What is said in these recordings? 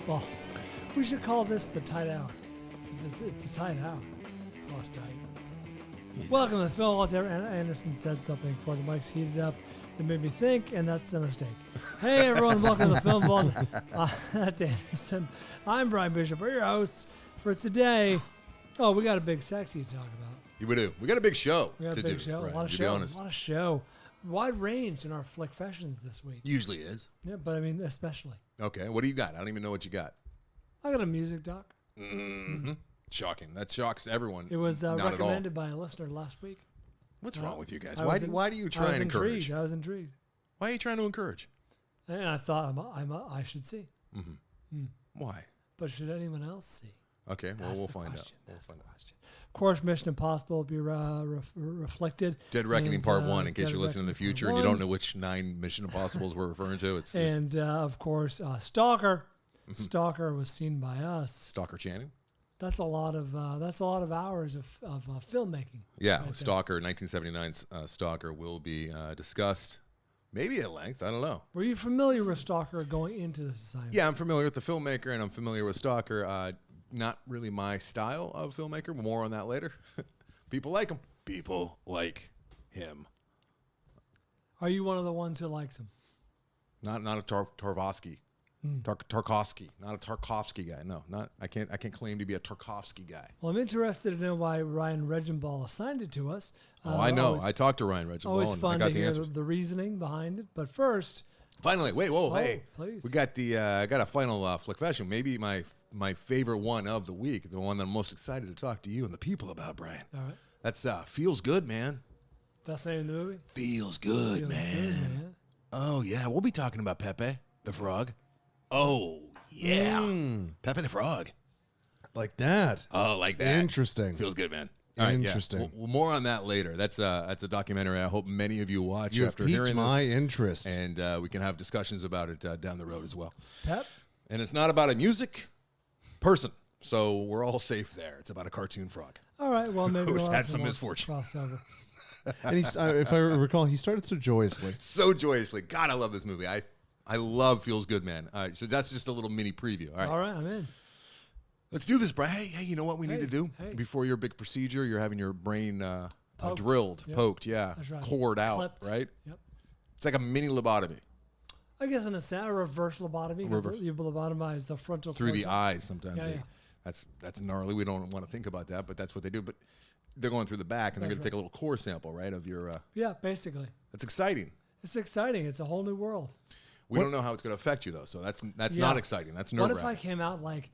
balls. We should call this the tight hour. It's a tight hour. Oh, it's tight. Yeah. Welcome to the Film Vault. Anderson said something before the mics heated up that made me think, and that's a mistake. Hey, everyone. Welcome to the Film Vault. That's Anderson. I'm Brian Bishop. We're your hosts for today. Oh, we got a big sexy to talk about. Yeah, we do. We got a big show to do. A lot of show. Wide range in our Fanflickssions this week. Usually is. Yeah, but I mean, especially. Okay, what do you got? I don't even know what you got. I got a music doc. Mm-hmm. Shocking. That shocks everyone. It was recommended by a listener last week. What's wrong with you guys? Why do you try and encourage? I was intrigued. Why are you trying to encourage? And I thought I should see. Mm-hmm. Why? But should anyone else see? Okay, well, we'll find out. That's the question. Of course, Mission Impossible will be reflected. Dead Reckoning Part 1, in case you're listening in the future and you don't know which 9 Mission Impossibles we're referring to. It's of course, Stalker. Mm-hmm. Stalker was seen by us. Stalker Channing. That's a lot of hours of filmmaking. Yeah, right. Stalker, 1979's Stalker will be discussed. Maybe at length. I don't know. Were you familiar with Stalker going into this assignment? Yeah, I'm familiar with the filmmaker, and I'm familiar with Stalker. Not really my style of filmmaker. More on that later. People like him. People like him. Are you one of the ones who likes him? Not a Tarkovsky. Tarkovsky. Not a Tarkovsky guy. No, not. I can't claim to be a Tarkovsky guy. Well, I'm interested to know why Ryan Regimbal assigned it to us. I know. I talked to Ryan Regimbal. Always fun to hear the reasoning behind it. But first, finally, hey, please. We got got a final Flickfession. Maybe my favorite one of the week, the one that I'm most excited to talk to you and the people about, Brian. All right. That's Feels Good, Man. That's the name of the movie? Feels good, man. Oh, yeah. We'll be talking about Pepe the Frog. Oh, yeah. Pepe the Frog. Like that. Oh, like that. Interesting. Feels good, man. All right, interesting. Yeah. Well, more on that later. That's a documentary I hope many of you watch after hearing my this. interest. And we can have discussions about it down the road as well. Pep? And it's not about a music person, so we're all safe there. It's about a cartoon frog. All right, well, maybe we'll had some misfortune. Crossover. And if I recall, he started so joyously. So joyously. God, I love this movie. I love Feels Good, Man. All right, so that's just a little mini preview. All right, I'm in. Let's do this, Brian. Hey, you know what we need to do? Before your big procedure, you're having your brain drilled, poked, That's right. Cored out, Clipped. right? Yep. It's like a mini lobotomy. I guess in a reverse lobotomy. You lobotomize the frontal through portion. the eyes sometimes. Yeah. That's gnarly. We don't want to think about that, but that's what they do. But they're going through the back, and they're going to take a little core sample, right, of your... yeah, basically. That's exciting. It's exciting. It's a whole new world. We don't know how it's going to affect you, though, so that's not exciting. That's nerve-wracking. What if I came out like...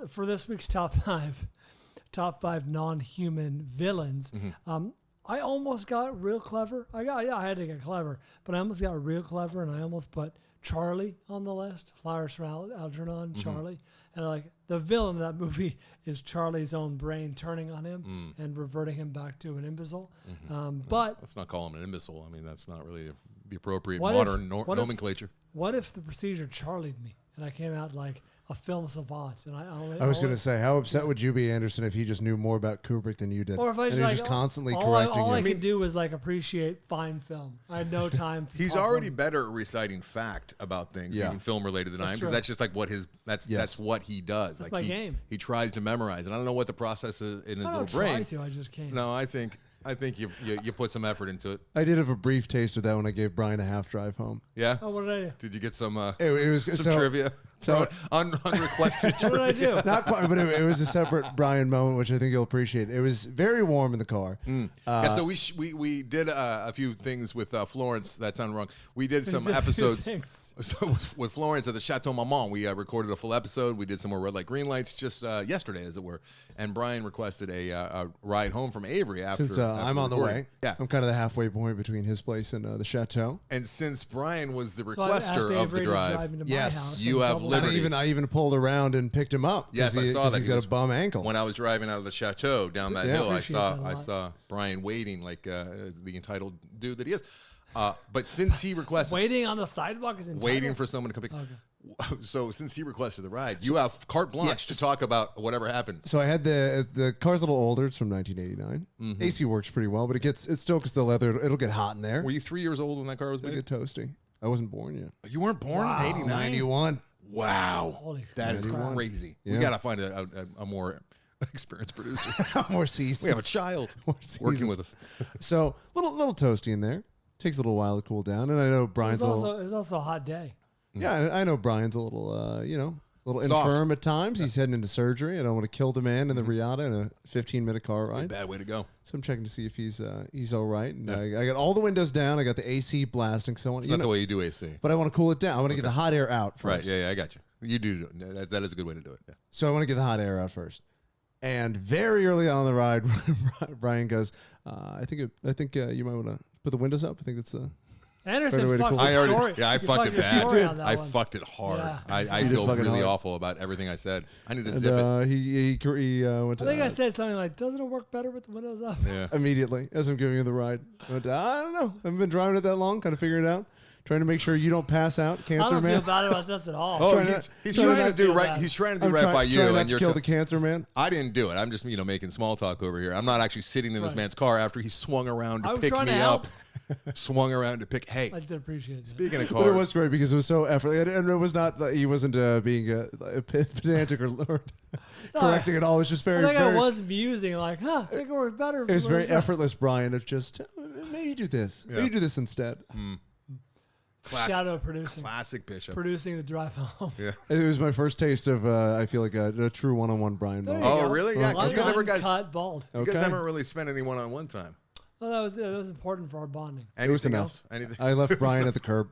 for this week's top five non-human villains. Mm-hmm. I almost got real clever. I had to get clever, but I almost got real clever, and I almost put Charlie on the list. Flowers from Algernon, Charlie, and the villain of that movie is Charlie's own brain turning on him and reverting him back to an imbecile. But let's not call him an imbecile. I mean, that's not really the appropriate modern nomenclature. What if the procedure Charlied me and I came out like a film savant? And I was going to say, how upset would you be, Anderson, if he just knew more about Kubrick than you did? Or if I just, constantly correcting all you? I could do was appreciate fine film. I had no time. He's already better at reciting fact about things, even film related, than I am, because that's just what that's what he does. That's my game. He tries to memorize, and I don't know what the process is in his little brain. I just can't. No, I think you put some effort into it. I did have a brief taste of that when I gave Brian a half drive home. Yeah. Oh, what did I do? Did you get some? It was some trivia. So unrequested trivia. What did I do? Not quite, but it was a separate Brian moment, which I think you'll appreciate. It was very warm in the car. So we did a few things with Florence. That sounded wrong. We did some episodes with Florence at the Chateau Marmont. We recorded a full episode. We did some more red light, green lights just yesterday, as it were. And Brian requested a ride home from Avery after. Since I'm on the way, yeah, I'm kind of the halfway point between his place and the Chateau. And since Brian was the requester of the drive, yes, you have liberty. I even pulled around and picked him up. Yes, I saw that. He's got a bum ankle. When I was driving out of the Chateau down that hill, I saw Brian waiting like the entitled dude that he is. But since he requested... Waiting on the sidewalk is entitled? Waiting for someone to come pick... Okay. So since he requested the ride, you have carte blanche to talk about whatever happened. So I had the car's a little older. It's from 1989. AC works pretty well, but it's still, because the leather, it'll get hot in there. Were you 3 years old when that car was made? It'll get toasty. I wasn't born yet. You weren't born in 89? 91. Wow. Holy That is crap. crazy. Yeah. We got to find a more experienced producer. More seasoned. We have a child working seasoned. with us. So little toasty in there. Takes a little while to cool down, and I know Brian's It was also a hot day. Yeah, I know Brian's a little, a little Soft. infirm at times. He's heading into surgery. I don't want to kill the man in the Riata in a 15-minute car ride. Bad way to go. So I'm checking to see if he's all right. And I got all the windows down. I got the AC blasting. So I want It's not the way you do AC. but I want to cool it down. I want to get the hot air out first. Right. Yeah, I got you. You do. That is a good way to do it. Yeah. So I want to get the hot air out first. And very early on the ride, Brian goes, I think you might want to put the windows up. I think it's Anderson way to fucked cool the it. story. I You fucked it your bad. story on that I one. fucked it hard. Yeah. I You did feel fucking really hard. awful about everything I said. I need to and zip it. he went to I think I said something like, "Doesn't it work better with the windows up?" Yeah. immediately as I'm giving you the ride. I went, I don't know. I haven't been driving it that long. Kind of figuring it out. Trying to make sure you don't pass out. I Cancer don't feel man. bad about this at all. Oh, Trying he's to trying to not do feel right. bad. He's trying to do I'm right trying- by you, trying not and to you're. kill the cancer man. I didn't do it. I'm just making small talk over here. I'm not actually sitting in this Right. man's car after he swung around I to was pick trying me to help. up. Swung around to pick. Hey, I did appreciate that. speaking of But cars, it was great because it was so effortless, and it was not. He wasn't being pedantic or correcting at all. It was just I very. think very I was musing, like, I think it works better. it was very effortless, Brian. Of just maybe do this. Yeah. Maybe do this instead. Shadow producing. classic Bishop. Producing the drive home. Yeah. It was my first taste of. I feel like a true one-on-one Brian. There Ball. you Oh, go. really? Yeah, 'cause Like you never guys- uncut bald. You guys Okay. haven't really spent any one-on-one time. Well, that was important for our bonding. It was Anything enough. else? Anything? I left Brian at the curb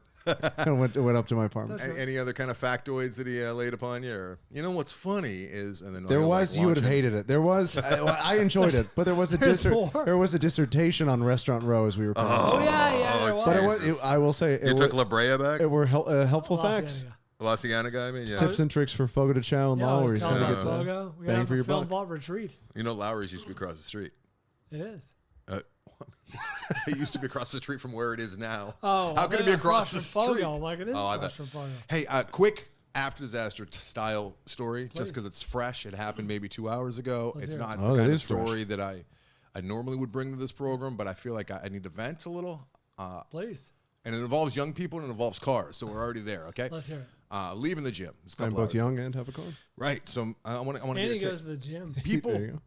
and went up to my apartment. Any other kind of factoids that he laid upon you? Or, you know what's funny is, and then There you'll, was, like, you would have watch it. hated it. There was, I enjoyed it, but there was There's more. there was a dissertation on Restaurant Row as we were passing. Oh, yeah, there was. But it was, I will say, You took La Brea back? it were helpful Los facts, Angeles. Louisiana guy, I mean, yeah. tips and tricks for Fogo de Chao and Yeah, Law, I where was he's telling trying to you, get Fogo, we bang have for a your film buck. vault retreat. You know, Lowry's used to be across the street. It is. It used to be across the street from where it is now. Oh, How could it be across the from street? Fogo? Like it is Oh, I across bet. from Fogo. Hey, quick after disaster style story, just Please. because it's fresh. It happened maybe 2 hours ago. Let's It's hear it. not Oh, the that kind of is fresh. story that I normally would bring to this program, but I feel like I need to vent a little. Please, And it involves young people and it involves cars, so we're already there. Okay. let's hear it. Leaving the gym. It's a I'm couple both hours. young and have a car. Right. So I want to Andy get your goes to the gym. people. There you go.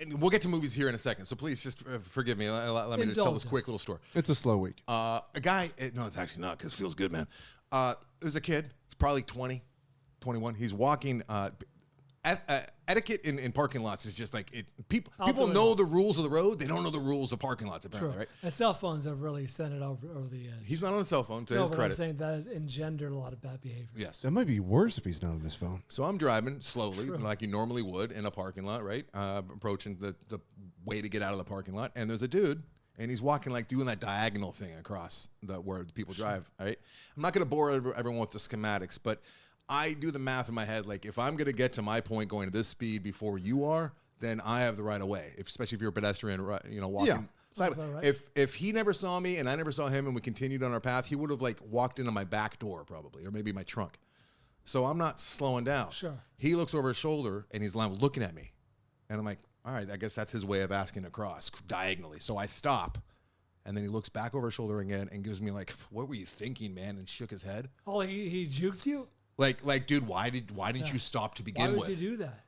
And we'll get to movies here in a second, so please just forgive me. Let me just tell this quick Indulgence. little story. It's a slow week. A guy, no, it's actually not because it feels good, man. There's a kid, he's probably 20, 21. He's walking. Etiquette in parking lots is just like it. People do it. know the rules of the road. They don't know the rules of parking lots, apparently, True. right? And cell phones have really sent it over the edge. He's not on a cell phone, to No, his but I'm credit. saying that has engendered a lot of bad behavior. Yes. That might be worse if he's not on his phone. So I'm driving slowly, like you normally would in a parking lot, right? Approaching the way to get out of the parking lot, and there's a dude, and he's walking like doing that diagonal thing across where people drive. Right? I'm not going to bore everyone with the schematics, but I do the math in my head. Like if I'm going to get to my point going at this speed before you are, then I have the right of way. Especially if you're a pedestrian, walking. Yeah. That's Side. about right. If he never saw me and I never saw him and we continued on our path, he would have like walked into my back door probably, or maybe my trunk. So I'm not slowing down. Sure. He looks over his shoulder and he's looking at me. And I'm like, all right, I guess that's his way of asking to cross diagonally. So I stop. And then he looks back over his shoulder again and gives me like, what were you thinking, man? And shook his head. Oh, he juked you? Like, dude, why didn't you stop to Why begin would with? you do that?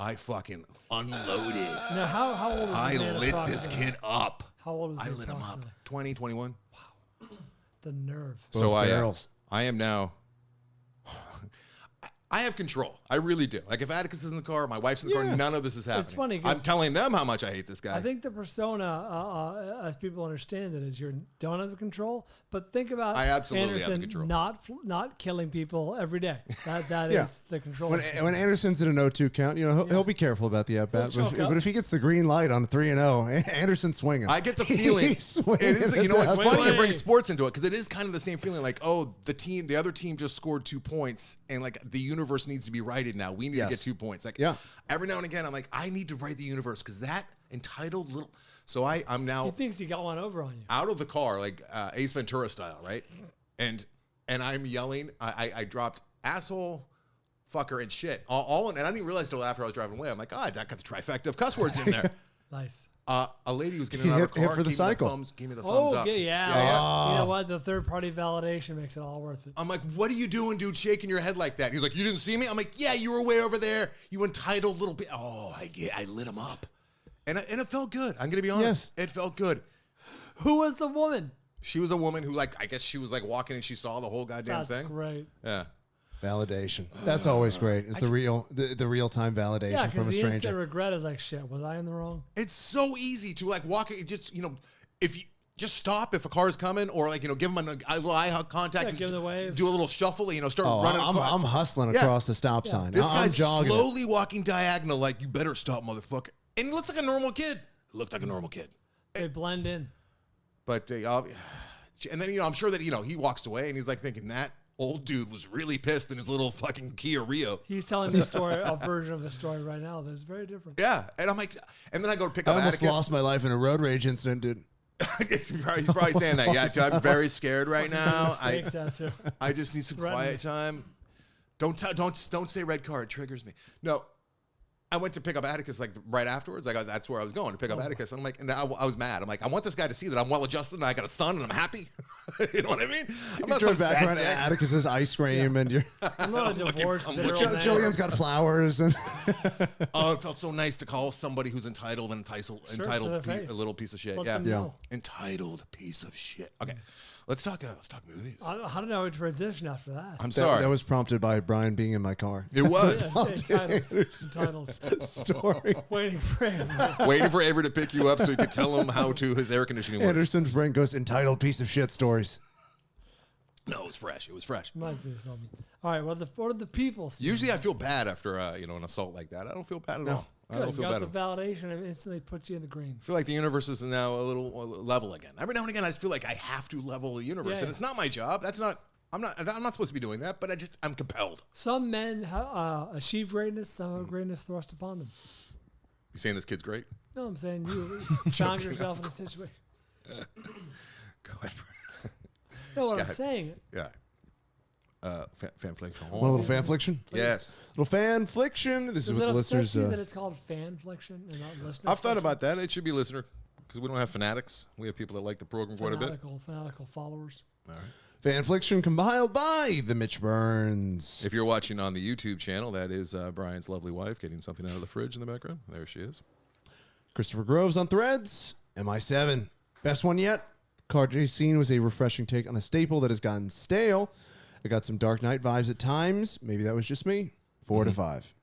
I fucking unloaded. Now, how old is I this man lit this approximately? kid up. How old was I he lit him up. approximately? 20, 21. The nerve. Both So barrels. I am now. I have control. I really do. Like if Atticus is in the car, my wife's in the car, Yeah. none of this is happening. funny 'cause I'm telling them how much I hate this guy. I think the persona, as people understand it, is you don't have control. But think about I absolutely have the Anderson control. not killing people every day. That Yeah. is the control. When Anderson's in a 0-2 count, he'll be careful about the at bat. He'll choke up. But if he gets the green light on 3-0, Anderson's swinging. I get the feeling. He's swinging It is. at You know, it's that funny you point. bring sports into it because it is kind of the same feeling. Like, oh, the other team just scored 2 points, and like the universe needs to be righted now. We need to Yes. get 2 points. Like, Yeah. every now and again, I'm like, I need to right the universe because that entitled little. So I'm now he thinks he got one over on you. out of the car, like Ace Ventura style, right? And I'm yelling. I dropped asshole, fucker, and shit. All and I didn't even realize until after I was driving away. I'm like, I got the trifecta of cuss words in there. Nice. A lady was getting out of her car, hit for the cycle. Gave me the thumbs up. Yeah. You know what? The third-party validation makes it all worth it. I'm like, what are you doing, dude, shaking your head like that? He's like, you didn't see me? I'm like, yeah, you were way over there. You entitled little bit. Oh, I lit him up. And it felt good. I'm going to be honest. Yes. It felt good. Who was the woman? She was a woman who, like, I guess she was, like, walking and she saw the whole goddamn thing. That's great. Yeah. Validation. That's always great. It's the real-time validation from a stranger. Yeah, the instant regret is like, shit, was I in the wrong? It's so easy to, like, walk, just, you know, if you just stop if a car is coming or, like, you know, give them a little eye contact. Give them the wave. Do a little shuffle, you know, start running. I'm hustling across the stop sign. This I'm guy's jogging slowly walking diagonal like, you better stop, motherfucker. And he looks like a normal kid. They blend in. But, and then, you know, I'm sure that, you know, he walks away and he's, like, thinking that old dude was really pissed in his little fucking Kia Rio. He's telling me a version of the story right now that is very different. Yeah. And I'm like, and then I go to pick up Atticus. Atticus. I almost lost my life in a road rage incident, dude. He's probably saying that. Yeah, I'm very scared right now. I just need some quiet time. Don't say red car. It triggers me. No. I went to pick up Atticus like right afterwards. That's where I was going to pick up Atticus. And I'm like, and I was mad. I'm like, I want this guy to see that I'm well adjusted and I got a son and I'm happy. You know what I mean? I'm not some back around Atticus's ice cream and you're. I'm not a divorced. Jillian's got flowers and. Oh, it felt so nice to call somebody who's entitled a little piece of shit. Yeah, entitled piece of shit. Okay. Let's talk movies. How did I transition after that? I'm sorry. That was prompted by Brian being in my car. It was. Entitled story. Waiting for Avery to pick you up so you could tell him how to his air conditioning works. Anderson's brain goes entitled piece of shit stories. No, it was fresh. Reminds me of something. All right, what are the people seeing? Usually I feel bad after an assault like that. I don't feel bad at all. Good. You got the validation and instantly puts you in the green. I feel like the universe is now a little level again. Every now and again, I just feel like I have to level the universe, and it's not my job. I'm not supposed to be doing that, but I'm compelled. Some men achieve greatness. Some have greatness thrust upon them. You saying this kid's great? No, I'm saying you found yourself in a situation. Go ahead. No, what I'm saying. Yeah. Fanfliction. Want a little fanfliction? Yes. Little fanfliction. This is what the listeners. Does it upset you that it's called fanfliction and not listener? I've thought about that. It should be listener because we don't have fanatics. We have people that like the program quite a bit. Fanatical followers. All right. Fanfliction compiled by the Mitch Burns. If you're watching on the YouTube channel, that is Brian's lovely wife getting something out of the fridge in the background. There she is. Christopher Groves on Threads. MI7. Best one yet. Car-chase scene was a refreshing take on a staple that has gotten stale. I got some Dark Knight vibes at times. Maybe that was just me. 4 to 5.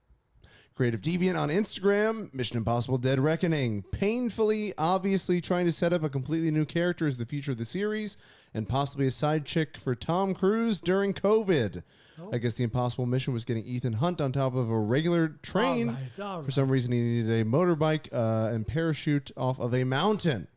Creative Deviant on Instagram. Mission Impossible Dead Reckoning. Painfully, obviously trying to set up a completely new character as the future of the series and possibly a side chick for Tom Cruise during COVID. Oh. I guess the impossible mission was getting Ethan Hunt on top of a regular train. All right. For some reason, he needed a motorbike and parachute off of a mountain.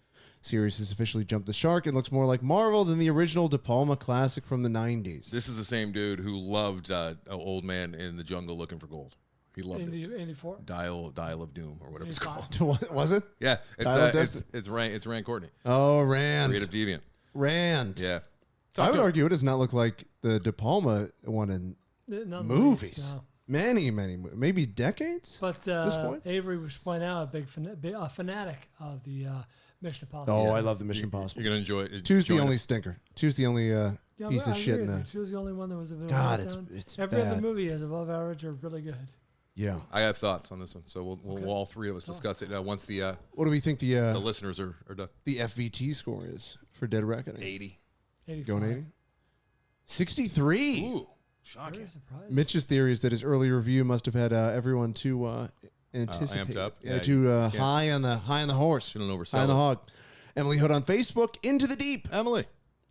Series has officially jumped the shark and looks more like Marvel than the original De Palma classic from the 90s. This is the same dude who loved Old Man in the Jungle Looking for Gold. He loved it. 84? Dial of Doom or whatever 85. It's called. Was it? Yeah. It's Rand Courtney. Oh, Rand. Creative Deviant. Rand. Yeah. I would argue it does not look like the De Palma one in movies. No. Many, maybe decades. But Avery was pointing out a fanatic of the Mission Impossible. Oh, I love the Mission Impossible. You're gonna enjoy it. 2's the only stinker. 2's the only piece of shit in there. 2 was the only one that was a bit. God, it's every bad. other movie is above average or really good. Yeah, I have thoughts on this one, so we'll all three of us discuss it once the. What do we think the listeners are done? The FVT score is for Dead Reckoning. 80. Going 80. 63. Ooh, shocking. Mitch's theory is that his early review must have had everyone too anticipate, amped up. too high on the horse, shouldn't oversell high on the hog. Emily Hood on Facebook. Into the Deep. Emily.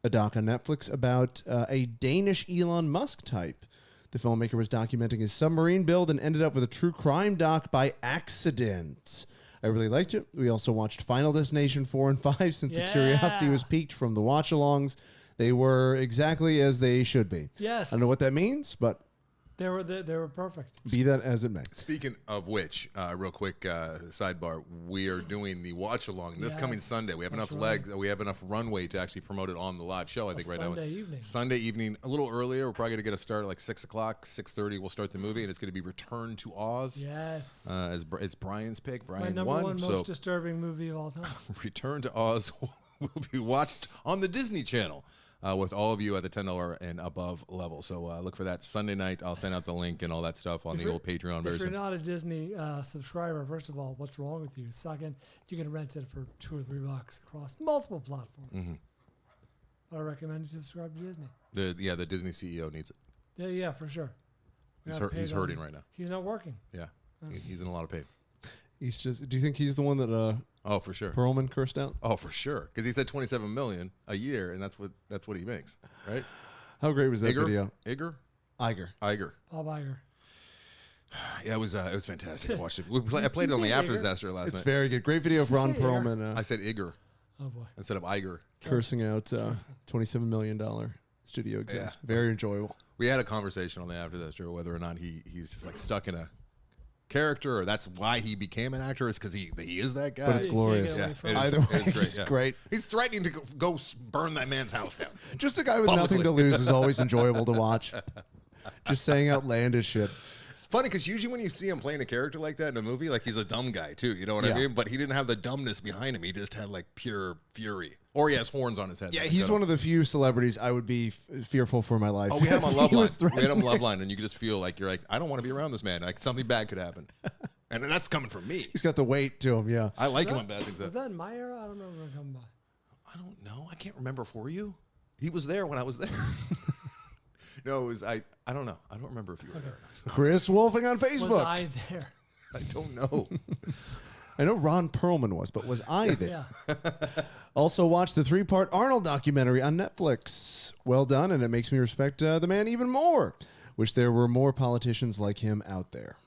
A doc on Netflix about a Danish Elon Musk type. The filmmaker was documenting his submarine build and ended up with a true crime doc by accident. I really liked it. We also watched Final Destination 4 and 5 since the curiosity was piqued from the watch-alongs. They were exactly as they should be. Yes. I don't know what that means, but They were perfect. Be that as it may. Speaking of which, real quick sidebar, we are doing the watch along this coming Sunday. We have enough legs, we have enough runway to actually promote it on the live show. I think right now. Sunday evening, a little earlier. We're probably going to get a start at like 6 o'clock, 6:30. We'll start the movie, and it's going to be Return to Oz. Yes. It's Brian's pick. Brian My number won. one most disturbing movie of all time. Return to Oz will be watched on the Disney Channel. With all of you at the $10 and above level. So look for that Sunday night. I'll send out the link and all that stuff on the old Patreon version. If you're not a Disney subscriber, first of all, what's wrong with you? Second, you can rent it for $2 or $3 across multiple platforms. I recommend you subscribe to Disney. The Disney CEO needs it. Yeah, for sure. He's hurting right now. He's not working. Yeah, he's in a lot of pain. He's just. Do you think he's the one that? Oh, for sure. Perlman cursed out. Oh, for sure. Because he said $27 million a year, and that's what he makes, right? How great was that video? Iger. Bob Iger. Yeah, it was fantastic. I watched it. I played it on the After Disaster last night. It's very good. Great video of Ron Perlman. I said Iger. Oh boy. Instead of Iger. Cursing out $27 million studio exec. Yeah. Very enjoyable. We had a conversation on the After Disaster whether or not he's just like stuck in a character, or that's why he became an actor, is because he is that guy. But it's glorious. Either way, it's great. He's threatening to go burn that man's house down. Just a guy with nothing to lose is always enjoyable to watch. Just saying outlandish shit. It's funny because usually when you see him playing a character like that in a movie, like he's a dumb guy too. You know what I mean? But he didn't have the dumbness behind him. He just had like pure fury. Or he has horns on his head. Yeah, he's one of the few celebrities I would be fearful for my life. Oh, we had him on Loveline. We had him on Loveline, and you could just feel like you're like, I don't want to be around this man. Like something bad could happen. And that's coming from me. He's got the weight to him, yeah. I like him when bad things happen. Was that in my era? I don't remember him coming by. I don't know. I can't remember for you. He was there when I was there. No, it was I don't know. I don't remember if you were there or not. Chris Wolfing on Facebook. Was I there? I don't know. I know Ron Perlman was, but was I there? Yeah. Also watched the 3-part Arnold documentary on Netflix. Well done, and it makes me respect the man even more. Wish there were more politicians like him out there.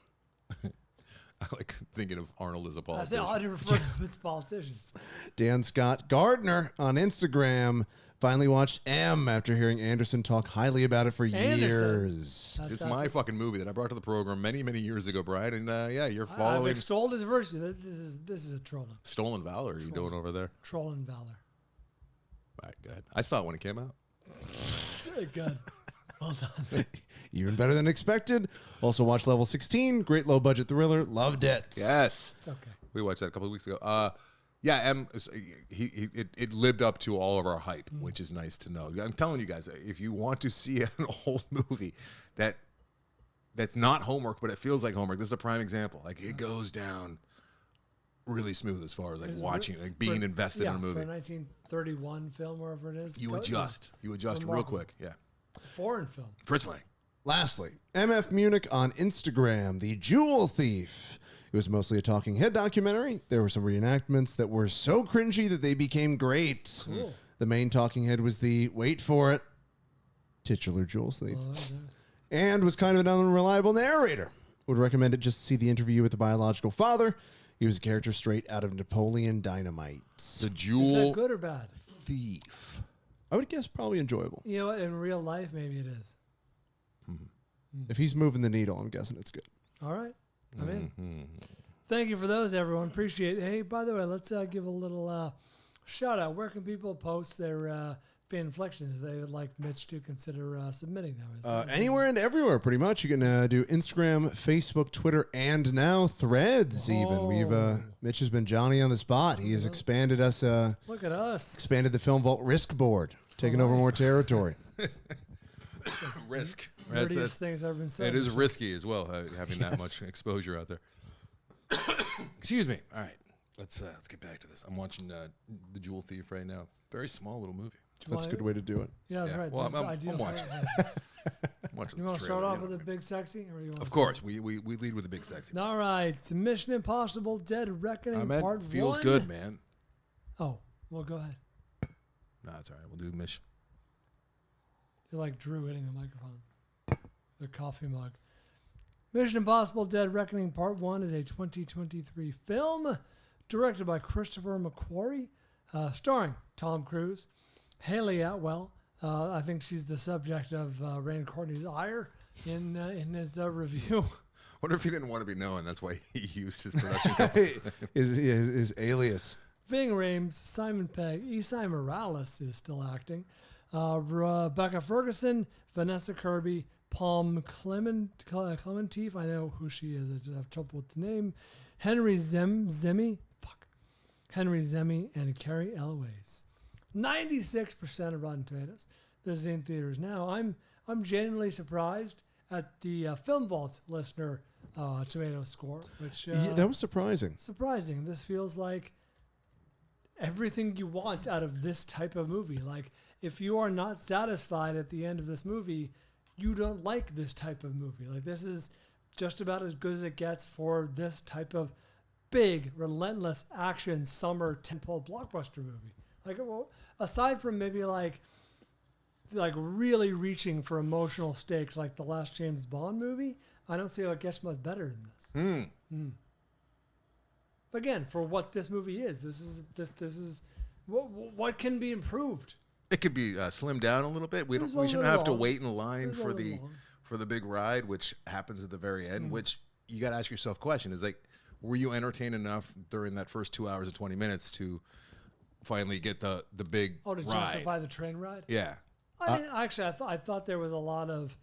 I like thinking of Arnold as a politician. I didn't refer to him as politicians. Dan Scott Gardner on Instagram finally watched M after hearing Anderson talk highly about it for years. It's my fucking movie that I brought to the program many, many years ago, Brian. And yeah, you're following. I've extolled his virtue. This is a trolling. Stolen Valor. Are you doing over there? Trolling Valor. All right, go ahead. I saw it when it came out. Good. Well done. Even better than expected. Also watched Level 16. Great low budget thriller. Loved it. Yes. It's okay. We watched that a couple of weeks ago. Yeah, M. It lived up to all of our hype, which is nice to know. I'm telling you guys, if you want to see an old movie that's not homework, but it feels like homework, this is a prime example. Like it goes down really smooth as far as like watching, like being invested in a movie. For a 1931 film, wherever it is, You adjust real quick. Yeah. Foreign film. Fritz Lang. Lastly, MF Munich on Instagram, The Jewel Thief. It was mostly a talking head documentary. There were some reenactments that were so cringy that they became great. Cool. The main talking head was the, wait for it, titular Jewel Thief. And was kind of an unreliable narrator. Would recommend it just to see the interview with the biological father. He was a character straight out of Napoleon Dynamite. The Jewel Is that good or bad? Thief. I would guess probably enjoyable. You know what? In real life, maybe it is. If he's moving the needle, I'm guessing it's good. All right. I'm in. Thank you for those, everyone. Appreciate it. Hey, by the way, let's give a little shout out. Where can people post their fanflickssions if they would like Mitch to consider submitting them? Anywhere and everywhere, pretty much. You can do Instagram, Facebook, Twitter, and now Threads. Even Mitch has been Johnny on the spot. He has expanded us. Look at us. Expanded the Film Vault Risk Board, taking over more territory. Risk. Prettiest things ever been said. It is risky as well, having that much exposure out there. Excuse me. All right, let's get back to this. I'm watching The Jewel Thief right now. Very small little movie. That's a good way to do it. Yeah, that's right. Well, This is ideal. I'm watching. You want to start off with a big sexy? Or you want Of course, we lead with a big sexy. All right. Mission Impossible Dead Reckoning Part 1. Feels good, man. Oh, well, go ahead. No, it's all right. We'll do Mission. You're like Drew hitting the microphone. The coffee mug. Mission Impossible Dead Reckoning Part 1 is a 2023 film directed by Christopher McQuarrie, starring Tom Cruise, Haley Atwell. I think she's the subject of Rand Courtney's ire in his review. Wonder if he didn't want to be known. That's why he used his production company. his alias. Ving Rhames, Simon Pegg, Esai Morales is still acting. Rebecca Ferguson, Vanessa Kirby, Palm Clementif. I know who she is. I have trouble with the name. Henry Zemi, and Carrie Elways. 96% of Rotten Tomatoes. This is in theaters now. I'm genuinely surprised at the Film Vault listener tomato score, which that was surprising. Surprising. This feels like everything you want out of this type of movie. Like, if you are not satisfied at the end of this movie, you don't like this type of movie. Like, this is just about as good as it gets for this type of big, relentless action summer tentpole blockbuster movie. Like, well, aside from maybe like really reaching for emotional stakes like the last James Bond movie, I don't see how it gets much better than this. Again, for what this movie is, this is what can be improved. It could be slimmed down a little bit. We shouldn't have to wait in line for the big ride, which happens at the very end. Which you got to ask yourself, question is like, were you entertained enough during that first 2 hours and 20 minutes to finally get the big to ride? justify the train ride? Yeah. I thought there was a lot of,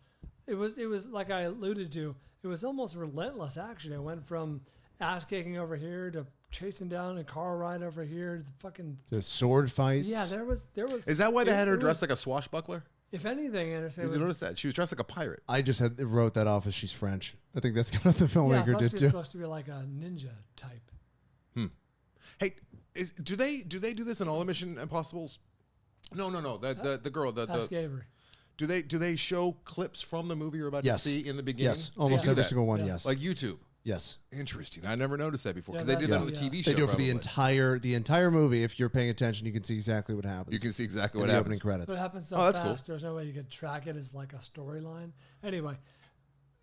it was like I alluded to, it was almost relentless action. It went from ass kicking over here to chasing down a car ride over here to the sword fights. Yeah, there was. Is that why they had her dressed like a swashbuckler? If anything, Anderson. Did you notice that she was dressed like a pirate? I just wrote that off as she's French. I think that's what the I filmmaker thought did she was too. supposed to be like a ninja type. Hey, do they do this in all the Mission Impossibles? No. The girl, Ask Avery. Do they show clips from the movie you're about Yes. to see in the beginning? Yes, almost do every that? single one. Yes. Yes, Like YouTube. yes. Interesting. I never noticed that before because Yeah, they did that on the that's- TV show. They do it for the probably. entire movie. If you're paying attention, you can see exactly what happens. You can see exactly in what the happens. opening credits. But it happens so Oh, that's fast. cool. There's no way you could track it as like a storyline. Anyway,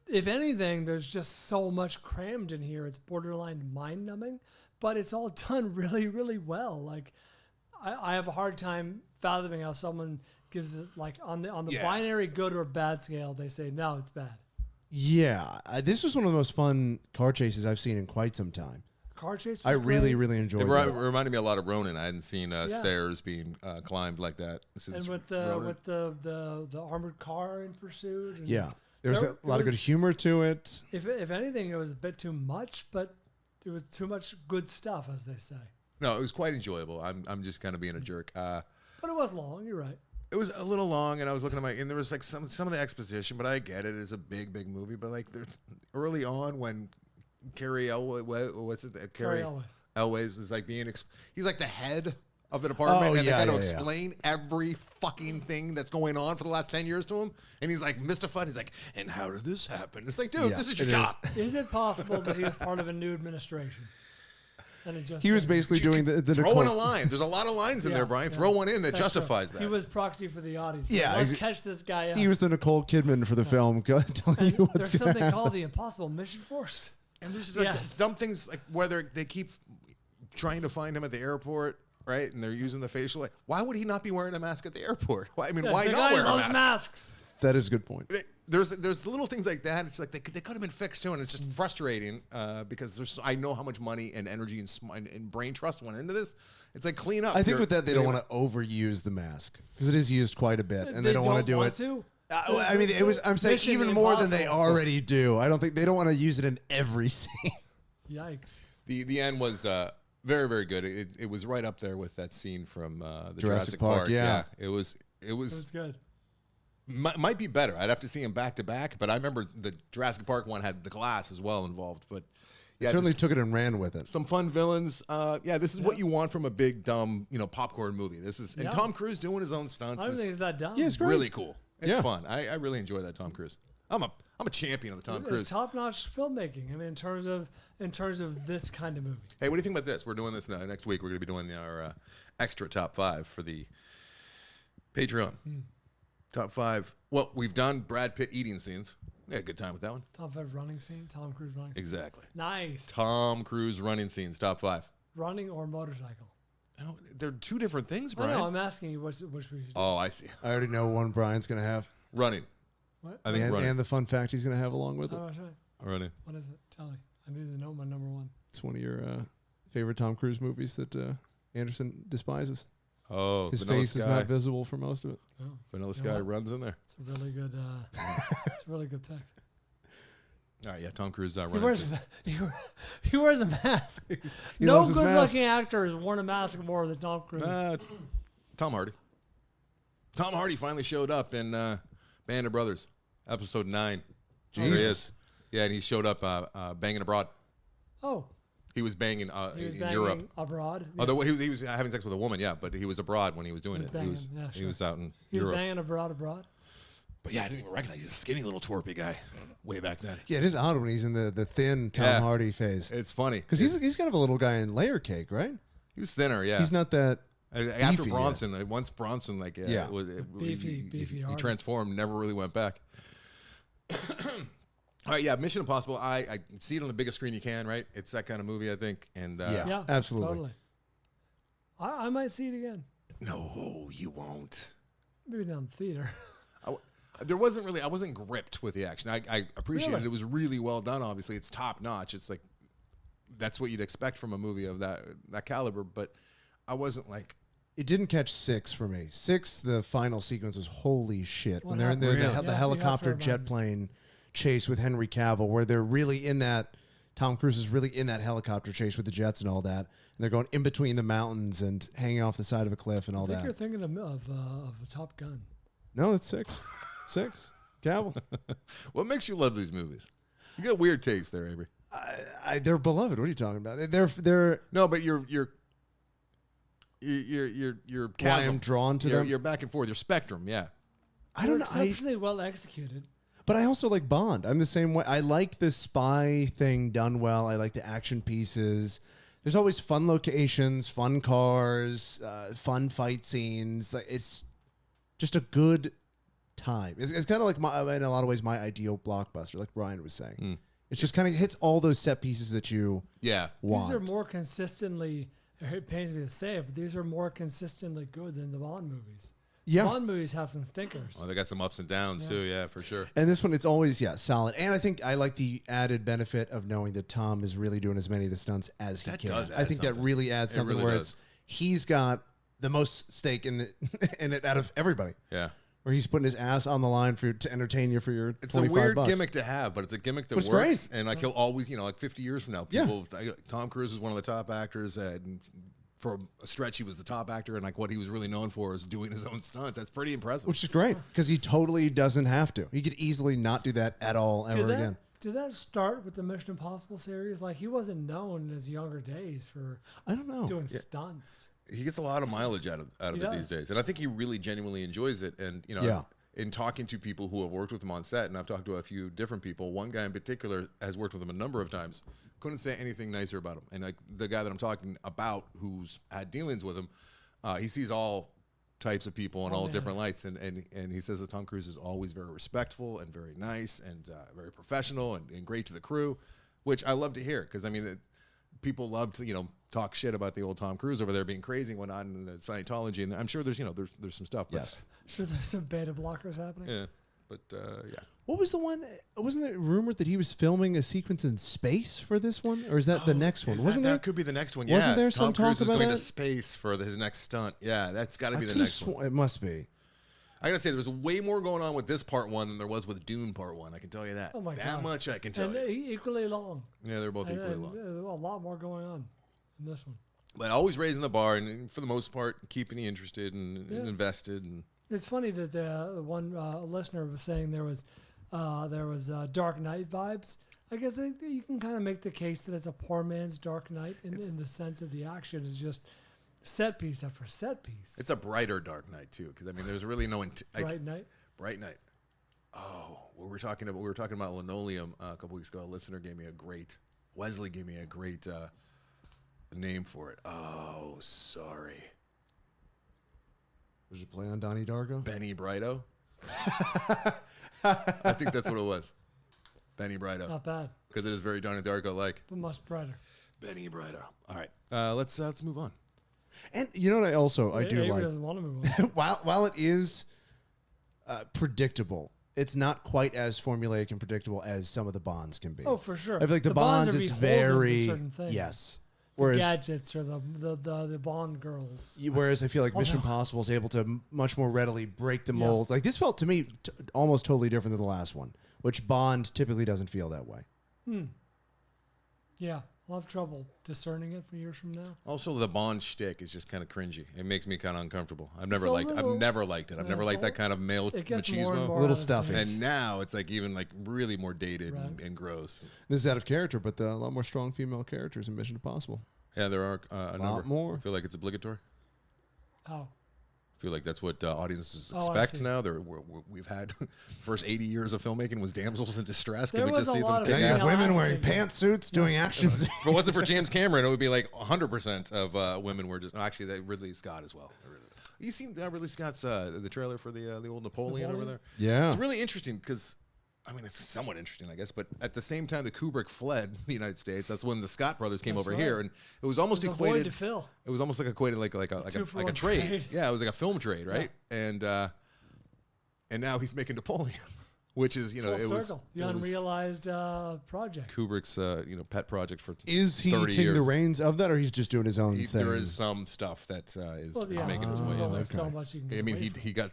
if anything, there's just so much crammed in here. It's borderline mind-numbing, but it's all done really, really well. Like, I have a hard time fathoming how someone gives this, like, on the Yeah. binary good or bad scale, they say no, it's bad. Yeah, this was one of the most fun car chases I've seen in quite some time. Car chase. Was I really, great. really enjoyed It it. reminded me a lot of Ronin. I hadn't seen stairs being climbed like that since And with Ronin. the armored car in pursuit. And Yeah, there was a lot of good was- humor to it. If anything, it was a bit too much, but it was too much good stuff, as they say. No, it was quite enjoyable. I'm just kind of being a jerk. But it was long. You're right. It was a little long, and I was looking at and there was like some of the exposition, but I get it. It's a big movie, but like early on when Carrie Carrie Elways is like he's like the head of the department, and they got to explain every fucking thing that's going on for the last 10 years to him, and he's like mystified. He's like, and how did this happen? It's like, dude, Yeah, this is your it job. Is it possible that he was part of a new administration? And it just He was basically doing the Throwing Nicole- a line. There's a lot of lines in Yeah, there, Brian. yeah. Throw one in that That's justifies true. that. He was proxy for the audience. Yeah, Let's he's- catch this guy up. He was the Nicole Kidman for the film, telling And you what's there's going something to called the Impossible Mission Force. And there's just like Yes. dumb things, like whether they keep trying to find him at the airport, right? And they're using the facial. Like, why would he not be wearing a mask at the airport? Why The not guy wear a loves mask? masks. That is a good point. There's little things like that. It's like they could have been fixed too, and it's just frustrating because I know how much money and energy and brain trust went into this. It's like clean up. I think with that, they don't want to overuse the mask because it is used quite a bit, and they don't want to do it. I mean, I'm saying Mission even more than they Impossible. already do. I don't think they don't want to use it in every scene. Yikes. The end was very, very good. It was right up there with that scene from the Jurassic Jurassic Park, Park. yeah. It was It was good. might be better. I'd have to see him back to back, but I remember the Jurassic Park one had the glass as well involved. But yeah, Certainly just took it and ran with it. some fun villains. This is what you want from a big dumb popcorn movie. This is and Yeah. Tom Cruise doing his own stunts. I don't is think it's that dumb. Yeah, it's great. really cool. It's Yeah. fun. I really enjoy that Tom Cruise. I'm a champion of the Tom It's Cruise. top-notch filmmaking. I mean, in terms of this kind of movie. Hey, what do you think about this? We're doing this next week. We're going to be doing our extra top 5 for the Patreon. Top 5. Well, we've done Brad Pitt eating scenes. We had a good time with that one. Top 5 running scene. Tom Cruise running scene. Exactly. Nice. Tom Cruise running scenes, top 5. Running or motorcycle. No, they're two different things, I Brian. know. I'm asking you which we should do. Oh, I see. I already know one Brian's going to have. Running. What? I think Running. And the fun fact he's going to have along with it. Oh, sorry. Running. What is it? Tell me. I need to know my number one. It's one of your favorite Tom Cruise movies that Anderson despises. Oh, his Vanilla face Sky. is not visible for most of it. Oh, Vanilla Sky runs in there. it's a really good. It's a really good pick. All right, yeah, Tom Cruise He running. wears, he wears a mask. He No loves his good-looking masks. actor has worn a mask more than Tom Cruise. Tom Hardy. Tom Hardy finally showed up in Band of Brothers, episode 9. There he Jesus. is. Yeah, and he showed up banging abroad. Oh, He was banging he was in banging Europe. abroad. Although he was having sex with a woman, yeah, but he was abroad when he was doing He was it. banging, He yeah, was out in He was Europe. banging abroad. But yeah, I didn't even recognize he's a skinny little twerpy guy way back then. Yeah, it is odd when he's in the thin Tom Yeah. Hardy phase. It's funny Because he's kind of a little guy in Layer Cake, right? he was thinner, yeah. He's not that. After beefy Bronson, once Bronson, like Yeah. Beefy he Hardy. transformed, never really went back. All right, yeah, Mission Impossible. I see it on the biggest screen you can, right? It's that kind of movie, I think. And Yeah, absolutely. Totally. I might see it again. no, you won't. Maybe not in the theater. There wasn't really. I wasn't gripped with the action. I appreciated Really? it. It was really well done. Obviously, it's top notch. It's like that's what you'd expect from a movie of that caliber. But I wasn't like. It didn't catch 6 for me. 6, the final sequence was holy shit. What When they're in happened? the, Really? the Yeah, helicopter you have to jet remind me. plane chase with Henry Cavill, where they're really in that. Tom Cruise is really in that helicopter chase with the jets and all that, and they're going in between the mountains and hanging off the side of a cliff and all I think that. you're thinking of a Top Gun. No, it's 6. 6. Cavill. What makes you love these movies? You got weird taste there, Avery. They're beloved. What are you talking about? They're No, but you're why chasm. I'm drawn to them. You're back and forth. Your spectrum, yeah. I don't know. Exceptionally well executed. But I also like Bond. I'm the same way. I like the spy thing done well. I like the action pieces. There's always fun locations, fun cars, fun fight scenes. Like it's just a good time. It's kind of like in a lot of ways my ideal blockbuster, like Brian was saying. It just kind of hits all those set pieces that you want. These are more consistently. It pains me to say it, but these are more consistently good than the Bond movies. Yeah. Bond movies have some stinkers. Oh, they got some ups and downs too, yeah, for sure. And this one, it's always, solid. And I think I like the added benefit of knowing that Tom is really doing as many of the stunts as he That can. does I add think that something. really adds It something really where does. he's got the most stake in it out of everybody. Yeah. Where he's putting his ass on the line to entertain you for your It's a 25 weird bucks. gimmick to have, but it's a gimmick that It's works. great. And like he'll always, like 50 years from now, Yeah. people, Tom Cruise is one of the top actors, and for a stretch he was the top actor, and like what he was really known for is doing his own stunts. That's pretty impressive. Which is great because he totally doesn't have to. He could easily not do that at all ever again. Did that start with the Mission Impossible series? Like he wasn't known in his younger days for I don't know. doing stunts. He gets a lot of mileage out of He it these does. days, and I think he really genuinely enjoys it. And in talking to people who have worked with him on set, and I've talked to a few different people. One guy in particular has worked with him a number of times. Couldn't say anything nicer about him. And like the guy that I'm talking about, who's had dealings with him, he sees all types of people in all different lights, and he says that Tom Cruise is always very respectful and very nice and very professional and great to the crew, which I love to hear because I mean. People love to talk shit about the old Tom Cruise over there being crazy and whatnot in the Scientology, and I'm sure there's there's some stuff. But, Yes. Sure, there's some beta blockers happening. Yeah. But yeah. What was the one? Wasn't there rumored that he was filming a sequence in space for this one, or is that the next one? Wasn't there? That could be the next one. Wasn't Yeah. there some Tom Cruise talk is about going that? to space for his next stunt. Yeah, that's got to be I the could've next one. It must be. I gotta say, there was way more going on with this part one than there was with Dune part one. I can tell you that. Oh my that God. much I can tell And you. equally long. Yeah, they're both equally And long. a lot more going on in this one. But always raising the bar, and for the most part, keeping you interested and invested. And It's funny that the one listener was saying there was Dark Knight vibes. I guess you can kind of make the case that it's a poor man's Dark Knight in the sense of the action is just set piece after set piece. it's a brighter Dark Knight too, because I mean, there's really no Bright Knight. Bright Knight. Oh, we were talking about linoleum a couple weeks ago. A listener gave me a great name for it. Oh, sorry. Was it play on Donnie Darko? Benny Brighto. I think that's what it was. Benny Brighto. Not bad, Because it is very Donnie Darko like. but much brighter. Benny Brighto. All right. Let's move on. And you know what? I do Avery like doesn't want to move on. while it is predictable it's not quite as formulaic and predictable as some of the Bonds can be. Oh, for sure. I feel like the Bonds, are it's beholden to very certain things. yes. The Whereas gadgets or the Bond girls. Whereas I feel like Mission Impossible is able to much more readily break the mold. Like this felt to me almost totally different than the last one, which Bond typically doesn't feel that way. Yeah, I'll have trouble discerning it for years from now. Also, the Bond shtick is just kind of cringy. It makes me kind of uncomfortable. I've never a liked it. I've little- never liked it. I've never liked that kind of male It gets more and machismo. more A little out of stuffy. date. And now it's like even like really more dated Right. and gross. This is out of character, but a lot more strong female characters in Mission Impossible. Yeah, there are a number. more. I feel like it's obligatory. Oh, I feel like that's what audiences Oh, I expect see. now. We've had first 80 years of filmmaking was damsels in distress. There Can we was just a see lot them of kick Now you ass? have Yeah, women that's wearing good. pantsuits doing actions. If it wasn't for James Cameron, it would be like 100% of women were just. No, actually, that Ridley Scott as well. You seen Ridley Scott's the trailer for the old Napoleon over there? Yeah. It's really interesting because. I mean, it's somewhat interesting, I guess, but at the same time, the Kubrick fled the United States. That's when the Scott brothers came That's over right. here, and it was almost There's a void equated. to fill. It was almost like equated like a two-for-one trade. trade. Yeah, it was like a film trade, right? And now he's making Napoleon, which is Full it was circle. The it was unrealized project. Kubrick's pet project for Is he 30 taking years. the reins of that, or he's just doing his own thing? There is some stuff that is Well, yeah, making its way there's in only there. so much you can get I mean, away from. he got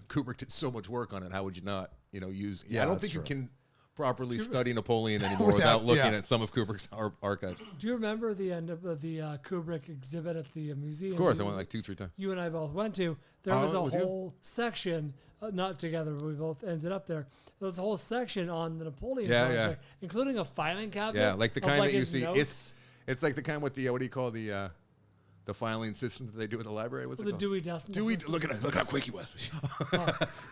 Kubrick did so much work on it. How would you not, use? Yeah, I don't that's think true. you can properly study Napoleon anymore Without- without looking yeah. at some of Kubrick's archives. Do you remember the end of the Kubrick exhibit at the museum? Of course, I went like 2-3 times. You and I both went to. There Oh, was a it was you? whole section, not together, but we both ended up there. There was a whole section on the Napoleon Yeah, project, including a filing cabinet. Yeah, like the of, kind that you his see. notes. It's like the kind with the what do you call the filing system that they do in the library? What's it The called? Dewey Decimal Dewey. System. Look how quick he was.